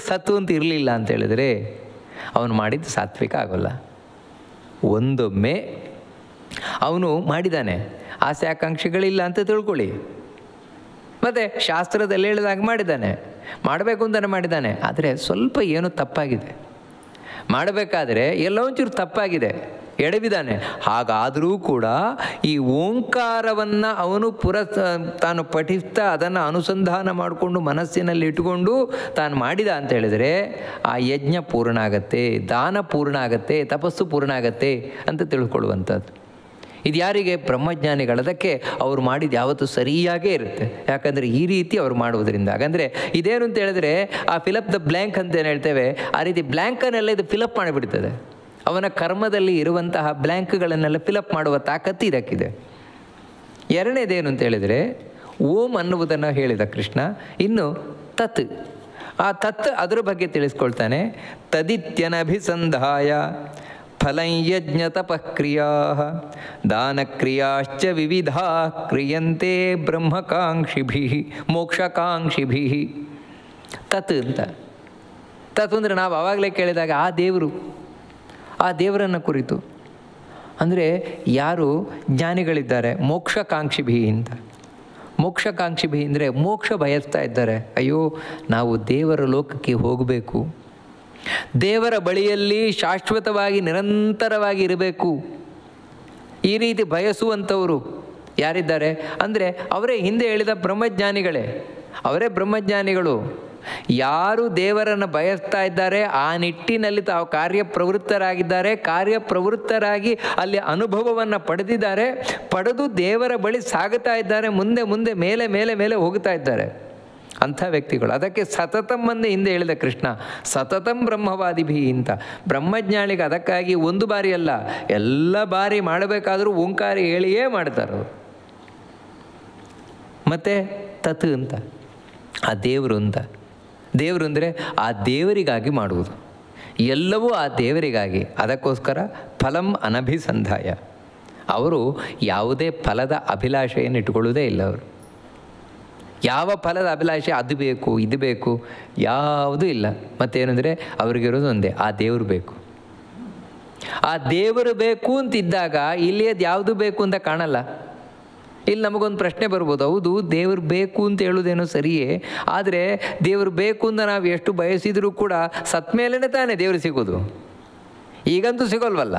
ಸತ್ತು ಅಂತ ಇರಲಿಲ್ಲ ಅಂತ ಹೇಳಿದರೆ ಅವನು ಮಾಡಿದ್ದು ಸಾತ್ವಿಕ ಆಗೋಲ್ಲ. ಒಂದೊಮ್ಮೆ ಅವನು ಮಾಡಿದ್ದಾನೆ, ಆಸೆ ಆಕಾಂಕ್ಷೆಗಳಿಲ್ಲ ಅಂತ ತಿಳ್ಕೊಳ್ಳಿ, ಮತ್ತು ಶಾಸ್ತ್ರದಲ್ಲಿ ಹೇಳಿದಾಗ ಮಾಡಿದ್ದಾನೆ, ಮಾಡಬೇಕು ಅಂತಲೇ ಮಾಡಿದ್ದಾನೆ. ಆದರೆ ಸ್ವಲ್ಪ ಏನೋ ತಪ್ಪಾಗಿದೆ, ಮಾಡಬೇಕಾದ್ರೆ ಎಲ್ಲೋ ಒಂಚೂರು ತಪ್ಪಾಗಿದೆ, ಎಡವಿದ್ದಾನೆ. ಹಾಗಾದರೂ ಕೂಡ ಈ ಓಂಕಾರವನ್ನು ಅವನು ತಾನು ಪಠಿಸ್ತಾ ಅದನ್ನು ಅನುಸಂಧಾನ ಮಾಡಿಕೊಂಡು ಮನಸ್ಸಿನಲ್ಲಿ ಇಟ್ಟುಕೊಂಡು ತಾನು ಮಾಡಿದ ಅಂತ ಹೇಳಿದರೆ ಆ ಯಜ್ಞ ಪೂರ್ಣ ಆಗತ್ತೆ, ದಾನ ಪೂರ್ಣ ಆಗತ್ತೆ, ತಪಸ್ಸು ಪೂರ್ಣ ಆಗತ್ತೆ ಅಂತ ತಿಳ್ಕೊಳ್ಳುವಂಥದ್ದು. ಇದು ಯಾರಿಗೆ? ಬ್ರಹ್ಮಜ್ಞಾನಿಗಳದಕ್ಕೆ ಅವ್ರು ಮಾಡಿದ್ದು ಯಾವತ್ತೂ ಸರಿಯಾಗೇ ಇರುತ್ತೆ. ಯಾಕಂದರೆ ಈ ರೀತಿ ಅವ್ರು ಮಾಡುವುದರಿಂದ. ಹಾಗಂದರೆ ಇದೇನು ಅಂತ ಹೇಳಿದ್ರೆ, ಆ ಫಿಲಪ್ ದ ಬ್ಲ್ಯಾಂಕ್ ಅಂತ ಏನು ಹೇಳ್ತೇವೆ, ಆ ರೀತಿ ಬ್ಲ್ಯಾಂಕನ್ನೆಲ್ಲ ಇದು ಫಿಲಪ್ ಮಾಡಿಬಿಡ್ತದೆ. ಅವನ ಕರ್ಮದಲ್ಲಿ ಇರುವಂತಹ ಬ್ಲ್ಯಾಂಕ್ಗಳನ್ನೆಲ್ಲ ಫಿಲಪ್ ಮಾಡುವ ತಾಕತ್ತು ಇದಕ್ಕಿದೆ. ಎರಡನೇದೇನು ಅಂತ ಹೇಳಿದರೆ, ಓಂ ಅನ್ನುವುದನ್ನು ಹೇಳಿದ ಕೃಷ್ಣ. ಇನ್ನು ತತ್, ಆ ತತ್ ಅದರ ಬಗ್ಗೆ ತಿಳಿಸ್ಕೊಳ್ತಾನೆ. ತದಿತ್ಯನಭಿಸಂಧಾಯ ಫಲಯಜ್ಞ ತಪಕ್ರಿಯಾ ದಾನಕ್ರಿಯಾಶ್ಚ ವಿವಿಧಾ ಕ್ರಿಯಂತೆ ಬ್ರಹ್ಮಕಾಂಕ್ಷಿಭಿ ಮೋಕ್ಷಕಾಂಕ್ಷಿಭಿ. ತತ್ ಅಂತ, ತತ್ ಅಂದರೆ ನಾವು ಆವಾಗಲೇ ಕೇಳಿದಾಗ ಆ ದೇವರನ್ನು ಕುರಿತು. ಅಂದರೆ ಯಾರು ಜ್ಞಾನಿಗಳಿದ್ದಾರೆ, ಮೋಕ್ಷಕಾಂಕ್ಷಿಭಿ ಅಂತ. ಮೋಕ್ಷಕಾಂಕ್ಷಿಭಿ ಅಂದರೆ ಮೋಕ್ಷ ಬಯಸ್ತಾ ಇದ್ದಾರೆ. ಅಯ್ಯೋ ನಾವು ದೇವರ ಲೋಕಕ್ಕೆ ಹೋಗಬೇಕು, ದೇವರ ಬಳಿಯಲ್ಲಿ ಶಾಶ್ವತವಾಗಿ ನಿರಂತರವಾಗಿ ಇರಬೇಕು, ಈ ರೀತಿ ಬಯಸುವಂಥವರು ಯಾರಿದ್ದಾರೆ ಅಂದರೆ ಅವರೇ ಹಿಂದೆ ಹೇಳಿದ ಬ್ರಹ್ಮಜ್ಞಾನಿಗಳೇ. ಅವರೇ ಬ್ರಹ್ಮಜ್ಞಾನಿಗಳು. ಯಾರು ದೇವರನ್ನು ಬಯಸ್ತಾ ಇದ್ದಾರೆ ಆ ನಿಟ್ಟಿನಲ್ಲಿ ತಾವು ಕಾರ್ಯಪ್ರವೃತ್ತರಾಗಿದ್ದಾರೆ, ಕಾರ್ಯಪ್ರವೃತ್ತರಾಗಿ ಅಲ್ಲಿ ಅನುಭವವನ್ನು ಪಡೆದಿದ್ದಾರೆ, ಪಡೆದು ದೇವರ ಬಳಿ ಸಾಗುತ್ತಾ ಇದ್ದಾರೆ, ಮುಂದೆ ಮುಂದೆ ಮೇಲೆ ಮೇಲೆ ಮೇಲೆ ಹೋಗ್ತಾ ಇದ್ದಾರೆ. ಅಂಥ ವ್ಯಕ್ತಿಗಳು. ಅದಕ್ಕೆ ಸತತಂ ಅಂದೇ ಹಿಂದೆ ಹೇಳಿದ ಕೃಷ್ಣ, ಸತತಂ ಬ್ರಹ್ಮವಾದಿಭಿ ಅಂತ. ಬ್ರಹ್ಮಜ್ಞಾನಿಗೆ ಅದಕ್ಕಾಗಿ ಒಂದು ಬಾರಿ ಅಲ್ಲ, ಎಲ್ಲ ಬಾರಿ ಮಾಡಬೇಕಾದರೂ ಓಂಕಾರ ಹೇಳಿಯೇ ಮಾಡ್ತಾರೆ. ಮತ್ತು ತತ್ ಅಂತ, ಆ ದೇವರು ಅಂತ. ದೇವರು ಅಂದರೆ ಆ ದೇವರಿಗಾಗಿ ಮಾಡುವುದು, ಎಲ್ಲವೂ ಆ ದೇವರಿಗಾಗಿ. ಅದಕ್ಕೋಸ್ಕರ ಫಲಂ ಅನಭಿಸಂಧಾಯ. ಅವರು ಯಾವುದೇ ಫಲದ ಅಭಿಲಾಷೆಯನ್ನು ಇಟ್ಟುಕೊಳ್ಳುವುದೇ ಇಲ್ಲ. ಅವರು ಯಾವ ಫಲದ ಅಭಿಲಾಷೆ ಅದು ಬೇಕು ಇದು ಬೇಕು ಯಾವುದೂ ಇಲ್ಲ. ಮತ್ತೇನೆಂದರೆ ಅವ್ರಿಗಿರೋದು ಒಂದೇ, ಆ ದೇವರು ಬೇಕು. ಆ ದೇವರು ಬೇಕು ಅಂತಿದ್ದಾಗ ಇಲ್ಲಿ ಅದು ಯಾವುದು ಬೇಕು ಅಂತ ಕಾಣಲ್ಲ. ಇಲ್ಲಿ ನಮಗೊಂದು ಪ್ರಶ್ನೆ ಬರ್ಬೋದು, ಹೌದು ದೇವರು ಬೇಕು ಅಂತ ಹೇಳೋದೇನೋ ಸರಿಯೇ, ಆದರೆ ದೇವರು ಬೇಕು ಅಂತ ನಾವು ಎಷ್ಟು ಬಯಸಿದರೂ ಕೂಡ ಸತ್ ಮೇಲೇ ತಾನೇ ದೇವರು ಸಿಗೋದು. ಈಗಂತೂ ಸಿಗೋಲ್ವಲ್ಲ.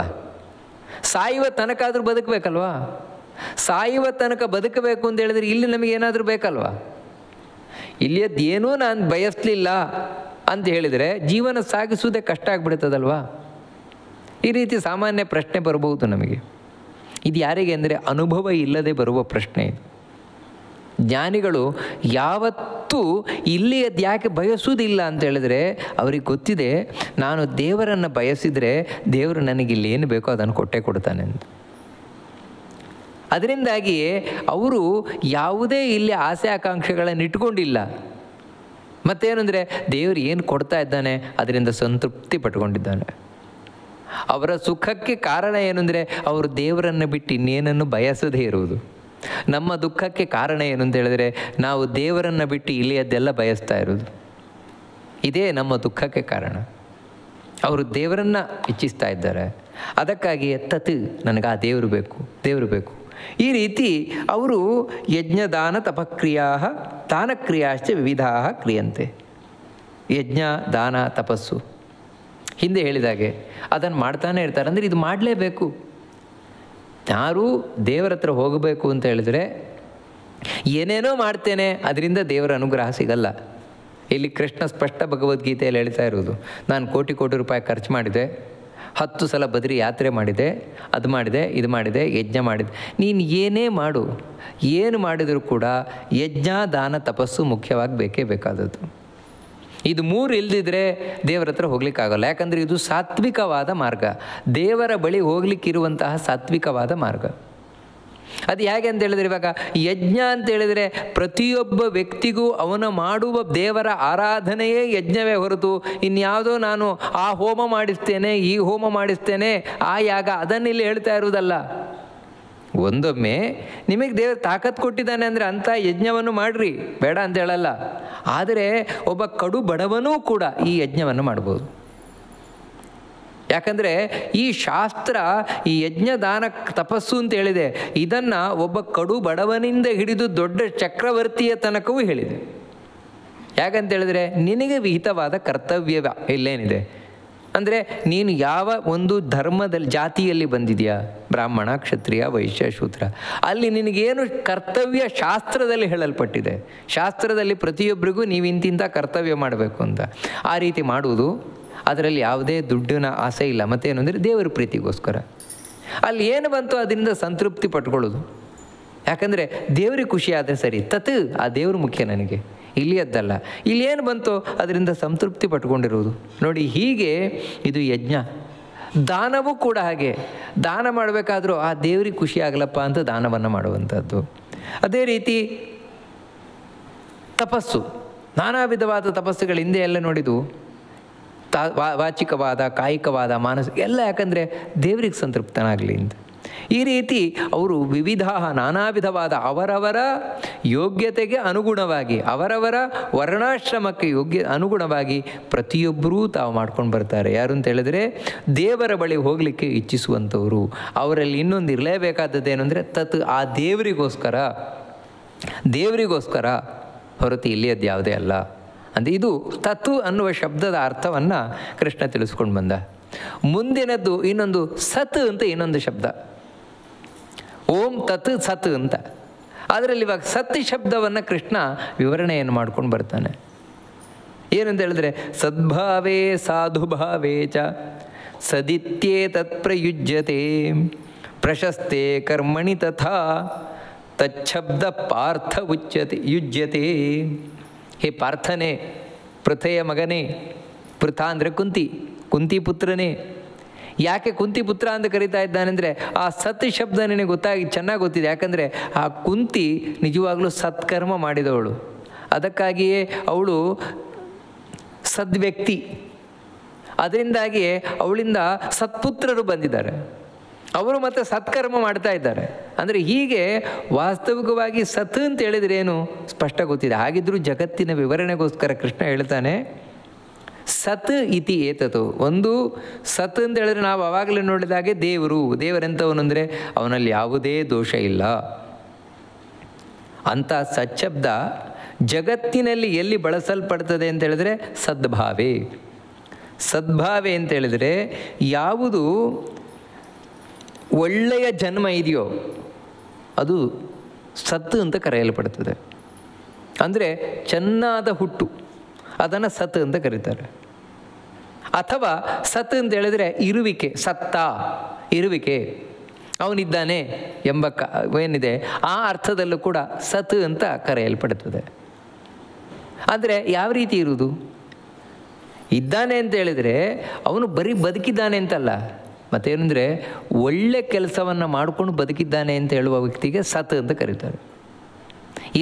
ಸಾಯುವ ತನಕ ಆದರೂ ಬದುಕಬೇಕಲ್ವಾ? ಸಾಯುವ ತನಕ ಬದುಕಬೇಕು ಅಂತ ಹೇಳಿದ್ರೆ ಇಲ್ಲಿ ನಮಗೇನಾದರೂ ಬೇಕಲ್ವಾ? ಇಲ್ಲಿಯದ್ದೇನೂ ನಾನು ಬಯಸಲಿಲ್ಲ ಅಂತ ಹೇಳಿದರೆ ಜೀವನ ಸಾಗಿಸುವುದೇ ಕಷ್ಟ ಆಗಿಬಿಡ್ತದಲ್ವಾ? ಈ ರೀತಿ ಸಾಮಾನ್ಯ ಪ್ರಶ್ನೆ ಬರ್ಬೋದು ನಮಗೆ. ಇದು ಯಾರಿಗೆ ಅಂದರೆ ಅನುಭವ ಇಲ್ಲದೆ ಬರುವ ಪ್ರಶ್ನೆ ಇದು. ಜ್ಞಾನಿಗಳು ಯಾವತ್ತೂ ಇಲ್ಲಿಯದ್ದು ಯಾಕೆ ಬಯಸುವುದಿಲ್ಲ ಅಂತ ಹೇಳಿದ್ರೆ ಅವರಿಗೆ ಗೊತ್ತಿದೆ, ನಾನು ದೇವರನ್ನು ಬಯಸಿದರೆ ದೇವರು ನನಗೆ ಇಲ್ಲಿ ಏನು ಬೇಕೋ ಅದನ್ನು ಕೊಟ್ಟೇ ಕೊಡ್ತಾನೆ ಅಂತ. ಅದರಿಂದಾಗಿಯೇ ಅವರು ಯಾವುದೇ ಇಲ್ಲಿ ಆಸೆ ಆಕಾಂಕ್ಷೆಗಳನ್ನು ಇಟ್ಕೊಂಡಿಲ್ಲ. ಮತ್ತೇನೆಂದರೆ ದೇವರು ಏನು ಕೊಡ್ತಾ ಇದ್ದಾನೆ ಅದರಿಂದ ಸಂತೃಪ್ತಿ ಪಟ್ಕೊಂಡಿದ್ದಾನೆ. ಅವರ ಸುಖಕ್ಕೆ ಕಾರಣ ಏನು ಅಂದರೆ ಅವರು ದೇವರನ್ನು ಬಿಟ್ಟು ಇನ್ನೇನನ್ನು ಬಯಸದೇ ಇರುವುದು. ನಮ್ಮ ದುಃಖಕ್ಕೆ ಕಾರಣ ಏನು ಅಂತ ಹೇಳಿದ್ರೆ ನಾವು ದೇವರನ್ನು ಬಿಟ್ಟು ಇಲ್ಲಿಯದ್ದೆಲ್ಲ ಬಯಸ್ತಾ ಇರೋದು. ಇದೇ ನಮ್ಮ ದುಃಖಕ್ಕೆ ಕಾರಣ. ಅವರು ದೇವರನ್ನು ಇಚ್ಛಿಸ್ತಾ ಇದ್ದಾರೆ. ಅದಕ್ಕಾಗಿ ತತ್, ನನಗೆ ಆ ದೇವರು ಬೇಕು, ದೇವರು ಬೇಕು. ಈ ರೀತಿ ಅವರು ಯಜ್ಞ ದಾನ ತಪಕ್ರಿಯಾ ದಾನಕ್ರಿಯಾಶ್ಚ ವಿವಿಧಾ ಕ್ರಿಯಂತೆ. ಯಜ್ಞ ದಾನ ತಪಸ್ಸು ಹಿಂದೆ ಹೇಳಿದಾಗೆ ಅದನ್ನು ಮಾಡ್ತಾನೆ ಇರ್ತಾರೆ. ಅಂದರೆ ಇದು ಮಾಡಲೇಬೇಕು. ಯಾರೂ ದೇವರ ಹತ್ರ ಹೋಗಬೇಕು ಅಂತ ಹೇಳಿದರೆ ಏನೇನೋ ಮಾಡ್ತೇನೆ ಅದರಿಂದ ದೇವರ ಅನುಗ್ರಹ ಸಿಗಲ್ಲ. ಇಲ್ಲಿ ಕೃಷ್ಣ ಸ್ಪಷ್ಟ ಭಗವದ್ಗೀತೆಯಲ್ಲಿ ಹೇಳ್ತಾ ಇರೋದು, ನಾನು ಕೋಟಿ ಕೋಟಿ ರೂಪಾಯಿ ಖರ್ಚು ಮಾಡಿದೆ, 10 ಸಲ ಬದ್ರಿ ಯಾತ್ರೆ ಮಾಡಿದೆ, ಅದು ಮಾಡಿದೆ, ಇದು ಮಾಡಿದೆ, ಯಜ್ಞ ಮಾಡಿದೆ. ನೀನು ಏನೇ ಮಾಡು, ಏನು ಮಾಡಿದರೂ ಕೂಡ ಯಜ್ಞ ದಾನ ತಪಸ್ಸು ಮುಖ್ಯವಾಗಿ ಬೇಕೇ ಬೇಕಾದದ್ದು. ಇದು 3 ಇಲ್ಲದಿದ್ದರೆ ದೇವರ ಹತ್ರ ಹೋಗ್ಲಿಕ್ಕಾಗಲ್ಲ. ಯಾಕಂದರೆ ಇದು ಸಾತ್ವಿಕವಾದ ಮಾರ್ಗ, ದೇವರ ಬಳಿ ಹೋಗ್ಲಿಕ್ಕಿರುವಂತಹ ಸಾತ್ವಿಕವಾದ ಮಾರ್ಗ. ಅದು ಹೇಗೆ ಅಂತ ಹೇಳಿದರೆ, ಇವಾಗ ಯಜ್ಞ ಅಂತ ಹೇಳಿದರೆ ಪ್ರತಿಯೊಬ್ಬ ವ್ಯಕ್ತಿಗೂ ಅವನ ಮಾಡುವ ದೇವರ ಆರಾಧನೆಯೇ ಯಜ್ಞವೇ ಹೊರತು ಇನ್ಯಾವುದೋ ನಾನು ಆ ಹೋಮ ಮಾಡಿಸ್ತೇನೆ, ಈ ಹೋಮ ಮಾಡಿಸ್ತೇನೆ, ಆ ಯಾಗ ಅದನ್ನಿಲ್ಲಿ ಹೇಳ್ತಾ ಇರುವುದಲ್ಲ. ಒಂದೊಮ್ಮೆ ನಿಮಗೆ ದೇವರು ತಾಕತ್ತು ಕೊಟ್ಟಿದ್ದಾನೆ ಅಂದರೆ ಅಂಥ ಯಜ್ಞವನ್ನು ಮಾಡಿರಿ, ಬೇಡ ಅಂತ ಹೇಳಲ್ಲ. ಆದರೆ ಒಬ್ಬ ಕಡು ಬಡವನೂ ಕೂಡ ಈ ಯಜ್ಞವನ್ನು ಮಾಡ್ಬೋದು. ಯಾಕಂದರೆ ಈ ಶಾಸ್ತ್ರ ಈ ಯಜ್ಞ ದಾನ ತಪಸ್ಸು ಅಂತ ಹೇಳಿದೆ, ಇದನ್ನು ಒಬ್ಬ ಕಡು ಬಡವನಿಂದ ಹಿಡಿದು ದೊಡ್ಡ ಚಕ್ರವರ್ತಿಯ ತನಕವೂ ಹೇಳಿದೆ. ಯಾಕಂತ ಹೇಳಿದ್ರೆ ನಿನಗೆ ವಿಹಿತವಾದ ಕರ್ತವ್ಯ ಇಲ್ಲೇನಿದೆ ಅಂದರೆ ನೀನು ಯಾವ ಒಂದು ಧರ್ಮದಲ್ಲಿ ಜಾತಿಯಲ್ಲಿ ಬಂದಿದೆಯಾ, ಬ್ರಾಹ್ಮಣ ಕ್ಷತ್ರಿಯ ವೈಶ್ಯ ಶೂದ್ರ, ಅಲ್ಲಿ ನಿನಗೇನು ಕರ್ತವ್ಯ ಶಾಸ್ತ್ರದಲ್ಲಿ ಹೇಳಲ್ಪಟ್ಟಿದೆ. ಶಾಸ್ತ್ರದಲ್ಲಿ ಪ್ರತಿಯೊಬ್ಬರಿಗೂ ನೀವು ಇಂತಿಂಥ ಕರ್ತವ್ಯ ಮಾಡಬೇಕು ಅಂತ, ಆ ರೀತಿ ಮಾಡುವುದು. ಅದರಲ್ಲಿ ಯಾವುದೇ ದುಡ್ಡಿನ ಆಸೆ ಇಲ್ಲ. ಮತ್ತೇನು ಅಂದರೆ ದೇವರ ಪ್ರೀತಿಗೋಸ್ಕರ ಅಲ್ಲಿ ಏನು ಬಂತು ಅದರಿಂದ ಸಂತೃಪ್ತಿ ಪಟ್ಕೊಳ್ಳೋದು. ಯಾಕಂದರೆ ದೇವ್ರಿಗೆ ಖುಷಿ ಆದರೆ ಸರಿ, ತತ್ ಆ ದೇವರು ಮುಖ್ಯ ನನಗೆ, ಇಲ್ಲಿಯದ್ದಲ್ಲ. ಇಲ್ಲಿ ಏನು ಬಂತು ಅದರಿಂದ ಸಂತೃಪ್ತಿ ಪಟ್ಕೊಂಡಿರುವುದು. ನೋಡಿ, ಹೀಗೆ ಇದು ಯಜ್ಞ. ದಾನವೂ ಕೂಡ ಹಾಗೆ. ದಾನ ಮಾಡಬೇಕಾದ್ರೂ ಆ ದೇವ್ರಿಗೆ ಖುಷಿ ಆಗಲಪ್ಪ ಅಂತ ದಾನವನ್ನು ಮಾಡುವಂಥದ್ದು. ಅದೇ ರೀತಿ ತಪಸ್ಸು, ನಾನಾ ವಿಧವಾದ ತಪಸ್ಸುಗಳು ಹಿಂದೆ ಎಲ್ಲ ನೋಡಿದ್ದು, ವಾಚಿಕವಾದ, ಕಾಯಿಕವಾದ, ಮಾನಸಿಕ ಎಲ್ಲ. ಯಾಕಂದರೆ ದೇವರಿಗೆ ಸಂತೃಪ್ತನಾಗಲಿ ಅಂತ. ಈ ರೀತಿ ಅವರು ವಿವಿಧ ನಾನಾ ವಿಧವಾದ ಅವರವರ ಯೋಗ್ಯತೆಗೆ ಅನುಗುಣವಾಗಿ, ಅವರವರ ವರ್ಣಾಶ್ರಮಕ್ಕೆ ಅನುಗುಣವಾಗಿ ಪ್ರತಿಯೊಬ್ಬರೂ ತಾವು ಮಾಡ್ಕೊಂಡು ಬರ್ತಾರೆ. ಯಾರು ಅಂತ ಹೇಳಿದ್ರೆ ದೇವರ ಬಳಿ ಹೋಗಲಿಕ್ಕೆ ಇಚ್ಛಿಸುವಂಥವರು. ಅವರಲ್ಲಿ ಇನ್ನೊಂದು ಇರಲೇಬೇಕಾದದ್ದೇನು ಅಂದರೆ ತತ್, ಆ ದೇವರಿಗೋಸ್ಕರ ಹೊರತು ಇಲ್ಲಿಯದ್ದು ಯಾವುದೇ ಅಲ್ಲ ಅಂದರೆ ಇದು ತತ್ ಅನ್ನುವ ಶಬ್ದದ ಅರ್ಥವನ್ನು ಕೃಷ್ಣ ತಿಳಿಸ್ಕೊಂಡು ಬಂದ. ಮುಂದಿನದ್ದು ಇನ್ನೊಂದು ಸತ್ ಅಂತ ಇನ್ನೊಂದು ಶಬ್ದ, ಓಂ ತತ್ ಸತ್ ಅಂತ. ಅದರಲ್ಲಿ ಇವಾಗ ಸತ್ ಶಬ್ದವನ್ನು ಕೃಷ್ಣ ವಿವರಣೆಯನ್ನು ಮಾಡ್ಕೊಂಡು ಬರ್ತಾನೆ. ಏನಂತ ಹೇಳಿದ್ರೆ, ಸದ್ಭಾವೇ ಸಾಧುಭಾವೇ ಚ ಸದಿತ್ಯೇ ತತ್ಪ್ರಯುಜ್ಯತೆ ಪ್ರಶಸ್ತೆ ಕರ್ಮಣಿ ತಥಾ ತಚ್ಛಬ್ದ ಪಾರ್ಥ ಯುಜ್ಯತೆ. ಹೇ ಪಾರ್ಥನೇ, ಪೃಥೆಯ ಮಗನೇ, ಪೃಥ ಅಂದರೆ ಕುಂತಿ ಪುತ್ರನೇ. ಯಾಕೆ ಕುಂತಿ ಪುತ್ರ ಅಂತ ಕರೀತಾ ಇದ್ದಾನೆಂದರೆ ಆ ಸತ್ ಶಬ್ದ ನಿನಗೆ ಚೆನ್ನಾಗಿ ಗೊತ್ತಿದೆ. ಯಾಕಂದರೆ ಆ ಕುಂತಿ ನಿಜವಾಗಲೂ ಸತ್ಕರ್ಮ ಮಾಡಿದವಳು, ಅದಕ್ಕಾಗಿಯೇ ಅವಳು ಸದ್ವ್ಯಕ್ತಿ. ಅದರಿಂದಾಗಿಯೇ ಅವಳಿಂದ ಸತ್ಪುತ್ರರು ಬಂದಿದ್ದಾರೆ, ಅವರು ಮತ್ತೆ ಸತ್ಕರ್ಮ ಮಾಡ್ತಾ ಇದ್ದಾರೆ. ಅಂದರೆ ಹೀಗೆ ವಾಸ್ತವಿಕವಾಗಿ ಸತ್ ಅಂತ ಹೇಳಿದರೆ ಏನು ಸ್ಪಷ್ಟ ಗೊತ್ತಿದೆ. ಹಾಗಿದ್ದರೂ ಜಗತ್ತಿನ ವಿವರಣೆಗೋಸ್ಕರ ಕೃಷ್ಣ ಹೇಳ್ತಾನೆ, ಸತ್ ಇತಿ ಏತತು. ಒಂದು ಸತ್ ಅಂತ ಹೇಳಿದ್ರೆ ನಾವು ಆವಾಗಲೇ ನೋಡಿದಾಗೆ ದೇವರೆಂಥವನು ಅಂದರೆ ಅವನಲ್ಲಿ ಯಾವುದೇ ದೋಷ ಇಲ್ಲ ಅಂಥ ಸಚ್ಶಬ್ದ ಜಗತ್ತಿನಲ್ಲಿ ಎಲ್ಲಿ ಬಳಸಲ್ಪಡ್ತದೆ ಅಂತ ಹೇಳಿದ್ರೆ ಸದ್ಭಾವೆ ಅಂತ ಹೇಳಿದರೆ ಯಾವುದು ಒಳ್ಳೆಯ ಜನ್ಮ ಇದೆಯೋ ಅದು ಸತ್ ಅಂತ ಕರೆಯಲ್ಪಡ್ತದೆ. ಅಂದರೆ ಚೆನ್ನಾದ ಹುಟ್ಟು, ಅದನ್ನು ಸತ್ ಅಂತ ಕರೀತಾರೆ. ಅಥವಾ ಸತ್ ಅಂತ ಹೇಳಿದರೆ ಇರುವಿಕೆ, ಅವನಿದ್ದಾನೆ ಎಂಬ ಏನಿದೆ ಆ ಅರ್ಥದಲ್ಲೂ ಕೂಡ ಸತ್ ಅಂತ ಕರೆಯಲ್ಪಡುತ್ತದೆ. ಆದರೆ ಯಾವ ರೀತಿ ಇರುವುದು? ಇದ್ದಾನೆ ಅಂತ ಹೇಳಿದರೆ ಅವನು ಬರೀ ಬದುಕಿದ್ದಾನೆ ಅಂತಲ್ಲ, ಮತ್ತೇನೆಂದರೆ ಒಳ್ಳೆ ಕೆಲಸವನ್ನು ಮಾಡಿಕೊಂಡು ಬದುಕಿದ್ದಾನೆ ಅಂತ ಹೇಳುವ ವ್ಯಕ್ತಿಗೆ ಸತ್ ಅಂತ ಕರೀತಾರೆ.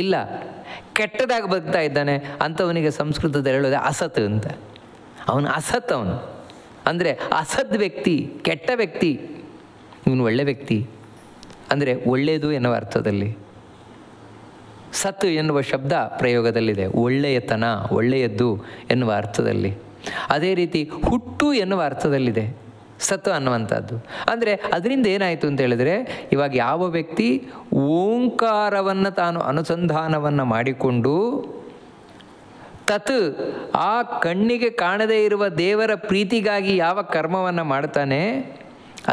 ಇಲ್ಲ ಕೆಟ್ಟದಾಗಿ ಬದುಕ್ತಾ ಇದ್ದಾನೆ ಅಂಥವನಿಗೆ ಸಂಸ್ಕೃತದಲ್ಲಿ ಹೇಳೋದೆ ಅಸತ್ ಅಂತ. ಅವನು ಅಸತ್, ಅವನು ಅಂದರೆ ಅಸದ್ ವ್ಯಕ್ತಿ, ಕೆಟ್ಟ ವ್ಯಕ್ತಿ. ಇವನು ಒಳ್ಳೆ ವ್ಯಕ್ತಿ ಅಂದರೆ ಒಳ್ಳೆಯದು ಎನ್ನುವ ಅರ್ಥದಲ್ಲಿ ಸತ್ ಎನ್ನುವ ಶಬ್ದ ಪ್ರಯೋಗದಲ್ಲಿದೆ. ಒಳ್ಳೆಯತನ, ಒಳ್ಳೆಯದ್ದು ಎನ್ನುವ ಅರ್ಥದಲ್ಲಿ. ಅದೇ ರೀತಿ ಹುಟ್ಟು ಎನ್ನುವ ಅರ್ಥದಲ್ಲಿದೆ ಸತ್ ಅನ್ನುವಂಥದ್ದು. ಅಂದರೆ ಅದರಿಂದ ಏನಾಯಿತು ಅಂತ ಹೇಳಿದರೆ, ಇವಾಗ ಯಾವ ವ್ಯಕ್ತಿ ಓಂಕಾರವನ್ನು ತಾನು ಅನುಸಂಧಾನವನ್ನು ಮಾಡಿಕೊಂಡು ತತ್ ಆ ಕಣ್ಣಿಗೆ ಕಾಣದೇ ಇರುವ ದೇವರ ಪ್ರೀತಿಗಾಗಿ ಯಾವ ಕರ್ಮವನ್ನು ಮಾಡ್ತಾನೆ,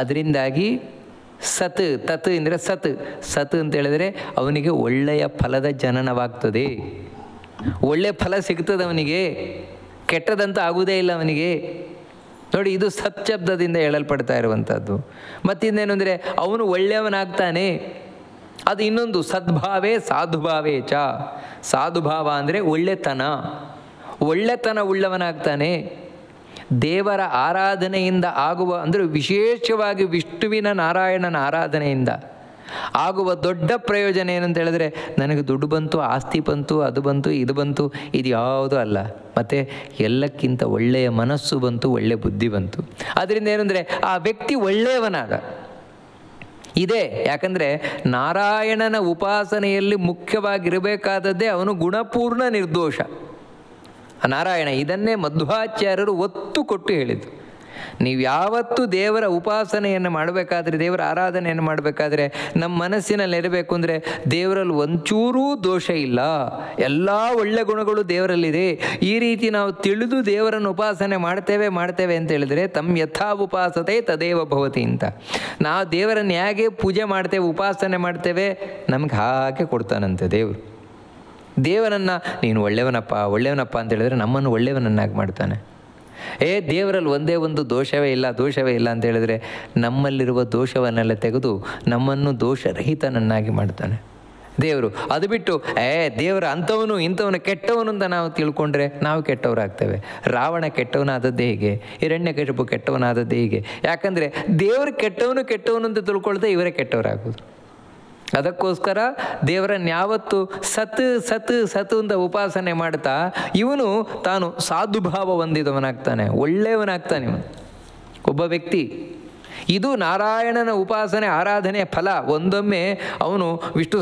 ಅದರಿಂದಾಗಿ ತತ್ ಅಂದರೆ ಸತ್ ಅಂತ ಹೇಳಿದರೆ ಅವನಿಗೆ ಒಳ್ಳೆಯ ಫಲದ ಜನನವಾಗ್ತದೆ, ಒಳ್ಳೆಯ ಫಲ ಸಿಗ್ತದೆ ಅವನಿಗೆ, ಕೆಟ್ಟದಂತ ಆಗುವುದೇ ಇಲ್ಲ ಅವನಿಗೆ. ನೋಡಿ, ಇದು ಸತ್ ಶಬ್ದದಿಂದ ಹೇಳಲ್ಪಡ್ತಾ ಇರುವಂಥದ್ದು. ಮತ್ತಿಂದೇನು ಅಂದರೆ ಅವನು ಒಳ್ಳೆಯವನಾಗ್ತಾನೆ. ಅದು ಇನ್ನೊಂದು ಸದ್ಭಾವೇ ಸಾಧುಭಾವೇ ಚ. ಸಾಧುಭಾವ ಅಂದರೆ ಒಳ್ಳೆತನ ಉಳ್ಳವನಾಗ್ತಾನೆ. ದೇವರ ಆರಾಧನೆಯಿಂದ ಆಗುವ ಅಂದರೆ ವಿಶೇಷವಾಗಿ ವಿಷ್ಣುವಿನ ನಾರಾಯಣನ ಆರಾಧನೆಯಿಂದ ಆಗುವ ದೊಡ್ಡ ಪ್ರಯೋಜನ ಏನಂತ ಹೇಳಿದ್ರೆ, ನನಗೆ ದುಡ್ಡು ಬಂತು, ಆಸ್ತಿ ಬಂತು, ಅದು ಬಂತು, ಇದು ಬಂತು, ಇದು ಯಾವುದೂ ಅಲ್ಲ. ಮತ್ತು ಎಲ್ಲಕ್ಕಿಂತ ಒಳ್ಳೆಯ ಮನಸ್ಸು ಬಂತು, ಒಳ್ಳೆಯ ಬುದ್ಧಿ ಬಂತು. ಅದರಿಂದ ಏನಂದರೆ ಆ ವ್ಯಕ್ತಿ ಒಳ್ಳೆಯವನಾದ ಇದೆ. ಯಾಕಂದರೆ ನಾರಾಯಣನ ಉಪಾಸನೆಯಲ್ಲಿ ಮುಖ್ಯವಾಗಿರಬೇಕಾದದ್ದೇ ಅವನು ಗುಣಪೂರ್ಣ ನಿರ್ದೋಷ ನಾರಾಯಣ. ಇದನ್ನೇ ಮಧ್ವಾಚಾರ್ಯರು ಒತ್ತು ಕೊಟ್ಟು ಹೇಳಿದರು. ನೀವು ಯಾವತ್ತೂ ದೇವರ ಉಪಾಸನೆಯನ್ನು ಮಾಡಬೇಕಾದ್ರೆ, ದೇವರ ಆರಾಧನೆಯನ್ನು ಮಾಡಬೇಕಾದ್ರೆ ನಮ್ಮ ಮನಸ್ಸಿನಲ್ಲಿ ಇರಬೇಕು ಅಂದರೆ ದೇವರಲ್ಲಿ ಒಂಚೂರೂ ದೋಷ ಇಲ್ಲ, ಎಲ್ಲ ಒಳ್ಳೆ ಗುಣಗಳು ದೇವರಲ್ಲಿದೆ. ಈ ರೀತಿ ನಾವು ತಿಳಿದು ದೇವರನ್ನು ಉಪಾಸನೆ ಮಾಡ್ತೇವೆ ಅಂತ ಹೇಳಿದರೆ ತಮ್ಮ ಯಥಾ ಉಪಾಸತೆ ತದೇವ ಭವತಿ ಅಂತ. ನಾವು ದೇವರನ್ನು ಹೇಗೆ ಪೂಜೆ ಮಾಡ್ತೇವೆ, ಉಪಾಸನೆ ಮಾಡ್ತೇವೆ, ನಮ್ಗೆ ಹಾಗೆ ಕೊಡ್ತಾನಂತೆ ದೇವರು. ದೇವರನ್ನು ನೀನು ಒಳ್ಳೆಯವನಪ್ಪ ಅಂತ ಹೇಳಿದರೆ ನಮ್ಮನ್ನು ಒಳ್ಳೆಯವನನ್ನಾಗಿ ಮಾಡ್ತಾನೆ. ದೇವರಲ್ಲಿ ಒಂದೇ ಒಂದು ದೋಷವೇ ಇಲ್ಲ ಅಂತ ಹೇಳಿದರೆ ನಮ್ಮಲ್ಲಿರುವ ದೋಷವನ್ನೆಲ್ಲ ತೆಗೆದು ನಮ್ಮನ್ನು ದೋಷರಹಿತನನ್ನಾಗಿ ಮಾಡ್ತಾನೆ ದೇವರು. ಅದು ಬಿಟ್ಟು ದೇವರು ಅಂಥವನು ಇಂಥವನು ಕೆಟ್ಟವನು ಅಂತ ನಾವು ತಿಳ್ಕೊಂಡ್ರೆ ನಾವು ಕೆಟ್ಟವರಾಗ್ತೇವೆ. ರಾವಣ ಕೆಟ್ಟವನಾದದ್ದೇ ಹೀಗೆ, ಹಿರಣ್ಯಕಶಿಪು ಕೆಟ್ಟವನಾದದ್ದೇ ಹೀಗೆ. ಯಾಕಂದರೆ ದೇವರು ಕೆಟ್ಟವನು ಅಂತ ತಿಳ್ಕೊಳ್ದೆ ಇವರೇ ಕೆಟ್ಟವರಾಗೋದು. ಅದಕ್ಕೋಸ್ಕರ ದೇವರನ್ನು ಯಾವತ್ತು ಸತ್ ಅಂತ ಉಪಾಸನೆ ಮಾಡ್ತಾ ಇವನು ತಾನು ಸಾಧುಭಾವ ಹೊಂದಿದವನಾಗ್ತಾನೆ, ಒಳ್ಳೆಯವನಾಗ್ತಾನೆ ಇವನು ಒಬ್ಬ ವ್ಯಕ್ತಿ. ಇದು ನಾರಾಯಣನ ಉಪಾಸನೆ ಆರಾಧನೆಯ ಫಲ. ಒಂದೊಮ್ಮೆ ಅವನು ವಿಷ್ಣು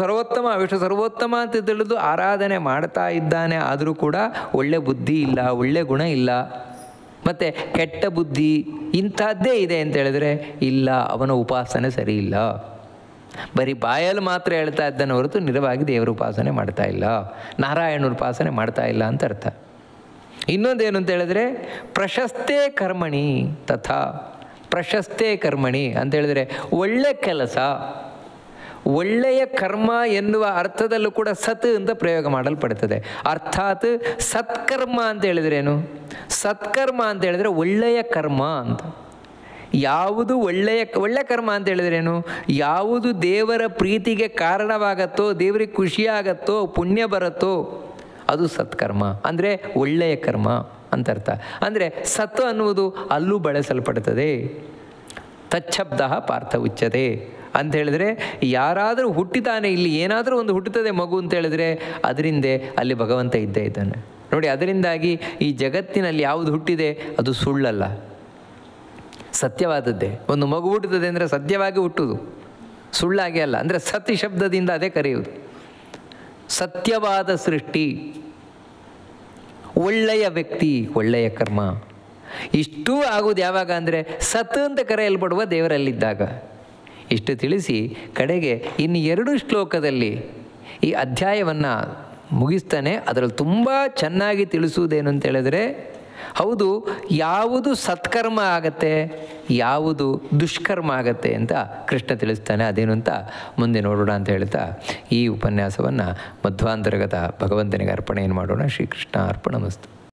ಸರ್ವೋತ್ತಮ ಅಂತ ತಿಳಿದು ಆರಾಧನೆ ಮಾಡ್ತಾ ಇದ್ದಾನೆ, ಆದರೂ ಕೂಡ ಒಳ್ಳೆ ಬುದ್ಧಿ ಇಲ್ಲ, ಒಳ್ಳೆ ಗುಣ ಇಲ್ಲ, ಮತ್ತು ಕೆಟ್ಟ ಬುದ್ಧಿ ಇಂಥದ್ದೇ ಇದೆ ಅಂತ ಹೇಳಿದ್ರೆ ಇಲ್ಲ, ಅವನ ಉಪಾಸನೆ ಸರಿ ಇಲ್ಲ. ಬರೀ ಬಾಯಲ್ಲಿ ಮಾತ್ರ ಹೇಳ್ತಾ ಇದ್ದಾನೆ ಹೊರತು ನಿಜವಾಗಿ ದೇವರ ಉಪಾಸನೆ ಮಾಡ್ತಾ ಇಲ್ಲ, ನಾರಾಯಣನ ಉಪಾಸನೆ ಮಾಡ್ತಾ ಇಲ್ಲ ಅಂತ ಅರ್ಥ. ಇನ್ನೊಂದೇನು ಅಂತ ಹೇಳಿದ್ರೆ ಪ್ರಶಸ್ತೆ ಕರ್ಮಣಿ ತಥಾ. ಪ್ರಶಸ್ತೆ ಕರ್ಮಣಿ ಅಂತ ಹೇಳಿದರೆ ಒಳ್ಳೆ ಕೆಲಸ, ಒಳ್ಳೆಯ ಕರ್ಮ ಎನ್ನುವ ಅರ್ಥದಲ್ಲೂ ಕೂಡ ಸತ್ ಅಂತ ಪ್ರಯೋಗ ಮಾಡಲ್ಪಡ್ತದೆ. ಅರ್ಥಾತ್ ಸತ್ಕರ್ಮ ಅಂತ ಹೇಳಿದ್ರೇನು? ಸತ್ಕರ್ಮ ಅಂತ ಹೇಳಿದರೆ ಒಳ್ಳೆಯ ಕರ್ಮ ಅಂತ. ಯಾವುದು ಒಳ್ಳೆಯ ಕರ್ಮ ಅಂತ ಹೇಳಿದ್ರೇನು? ಯಾವುದು ದೇವರ ಪ್ರೀತಿಗೆ ಕಾರಣವಾಗತ್ತೋ, ದೇವರಿಗೆ ಖುಷಿಯಾಗತ್ತೋ, ಪುಣ್ಯ ಬರುತ್ತೋ ಅದು ಸತ್ಕರ್ಮ, ಅಂದರೆ ಒಳ್ಳೆಯ ಕರ್ಮ ಅಂತ ಅರ್ಥ. ಅಂದರೆ ಸತ್ ಅನ್ನುವುದು ಅಲ್ಲೂ ಬಳಸಲ್ಪಡ್ತದೆ. ತಚ್ಛಬ್ದ ಪಾರ್ಥ ಉಚ್ಯತೆ ಅಂತ ಹೇಳಿದ್ರೆ, ಯಾರಾದರೂ ಹುಟ್ಟಿತಾನೆ, ಇಲ್ಲಿ ಏನಾದರೂ ಒಂದು ಹುಟ್ಟುತ್ತದೆ ಮಗು ಅಂತ ಹೇಳಿದ್ರೆ ಅದರಿಂದ ಅಲ್ಲಿ ಭಗವಂತ ಇದ್ದೇ ಇದ್ದಾನೆ ನೋಡಿ. ಅದರಿಂದಾಗಿ ಈ ಜಗತ್ತಿನಲ್ಲಿ ಯಾವುದು ಹುಟ್ಟಿದೆ ಅದು ಸುಳ್ಳಲ್ಲ, ಸತ್ಯವಾದದ್ದೇ. ಒಂದು ಮಗು ಹುಟ್ಟುತ್ತದೆ ಅಂದರೆ ಸತ್ಯವಾಗಿ ಹುಟ್ಟುವುದು, ಸುಳ್ಳಾಗಿ ಅಲ್ಲ. ಅಂದರೆ ಸತಿ ಶಬ್ದದಿಂದ ಅದೇ ಕರೆಯುವುದು. ಸತ್ಯವಾದ ಸೃಷ್ಟಿ, ಒಳ್ಳೆಯ ವ್ಯಕ್ತಿ, ಒಳ್ಳೆಯ ಕರ್ಮ, ಇಷ್ಟೂ ಆಗುವುದು ಯಾವಾಗ ಅಂದರೆ ಸತ್ ಅಂತ ಕರೆಯಲ್ಪಡುವ ದೇವರಲ್ಲಿದ್ದಾಗ. ಇಷ್ಟು ತಿಳಿಸಿ ಕಡೆಗೆ ಇನ್ನು 2 ಶ್ಲೋಕದಲ್ಲಿ ಈ ಅಧ್ಯಾಯವನ್ನು ಮುಗಿಸ್ತಾನೆ. ಅದರಲ್ಲಿ ತುಂಬ ಚೆನ್ನಾಗಿ ತಿಳಿಸುವುದೇನು ಅಂತ ಹೇಳಿದ್ರೆ, ಹೌದು, ಯಾವುದು ಸತ್ಕರ್ಮ ಆಗತ್ತೆ, ಯಾವುದು ದುಷ್ಕರ್ಮ ಆಗತ್ತೆ ಅಂತ ಕೃಷ್ಣ ತಿಳಿಸ್ತಾನೆ. ಅದೇನು ಅಂತ ಮುಂದೆ ನೋಡೋಣ ಅಂತ ಹೇಳ್ತಾ ಈ ಉಪನ್ಯಾಸವನ್ನು ಮಧ್ವಾಂತರ್ಗತ ಭಗವಂತನಿಗೆ ಅರ್ಪಣೆಯನ್ನು ಮಾಡೋಣ. ಶ್ರೀಕೃಷ್ಣ ಅರ್ಪಣಮಸ್ತು.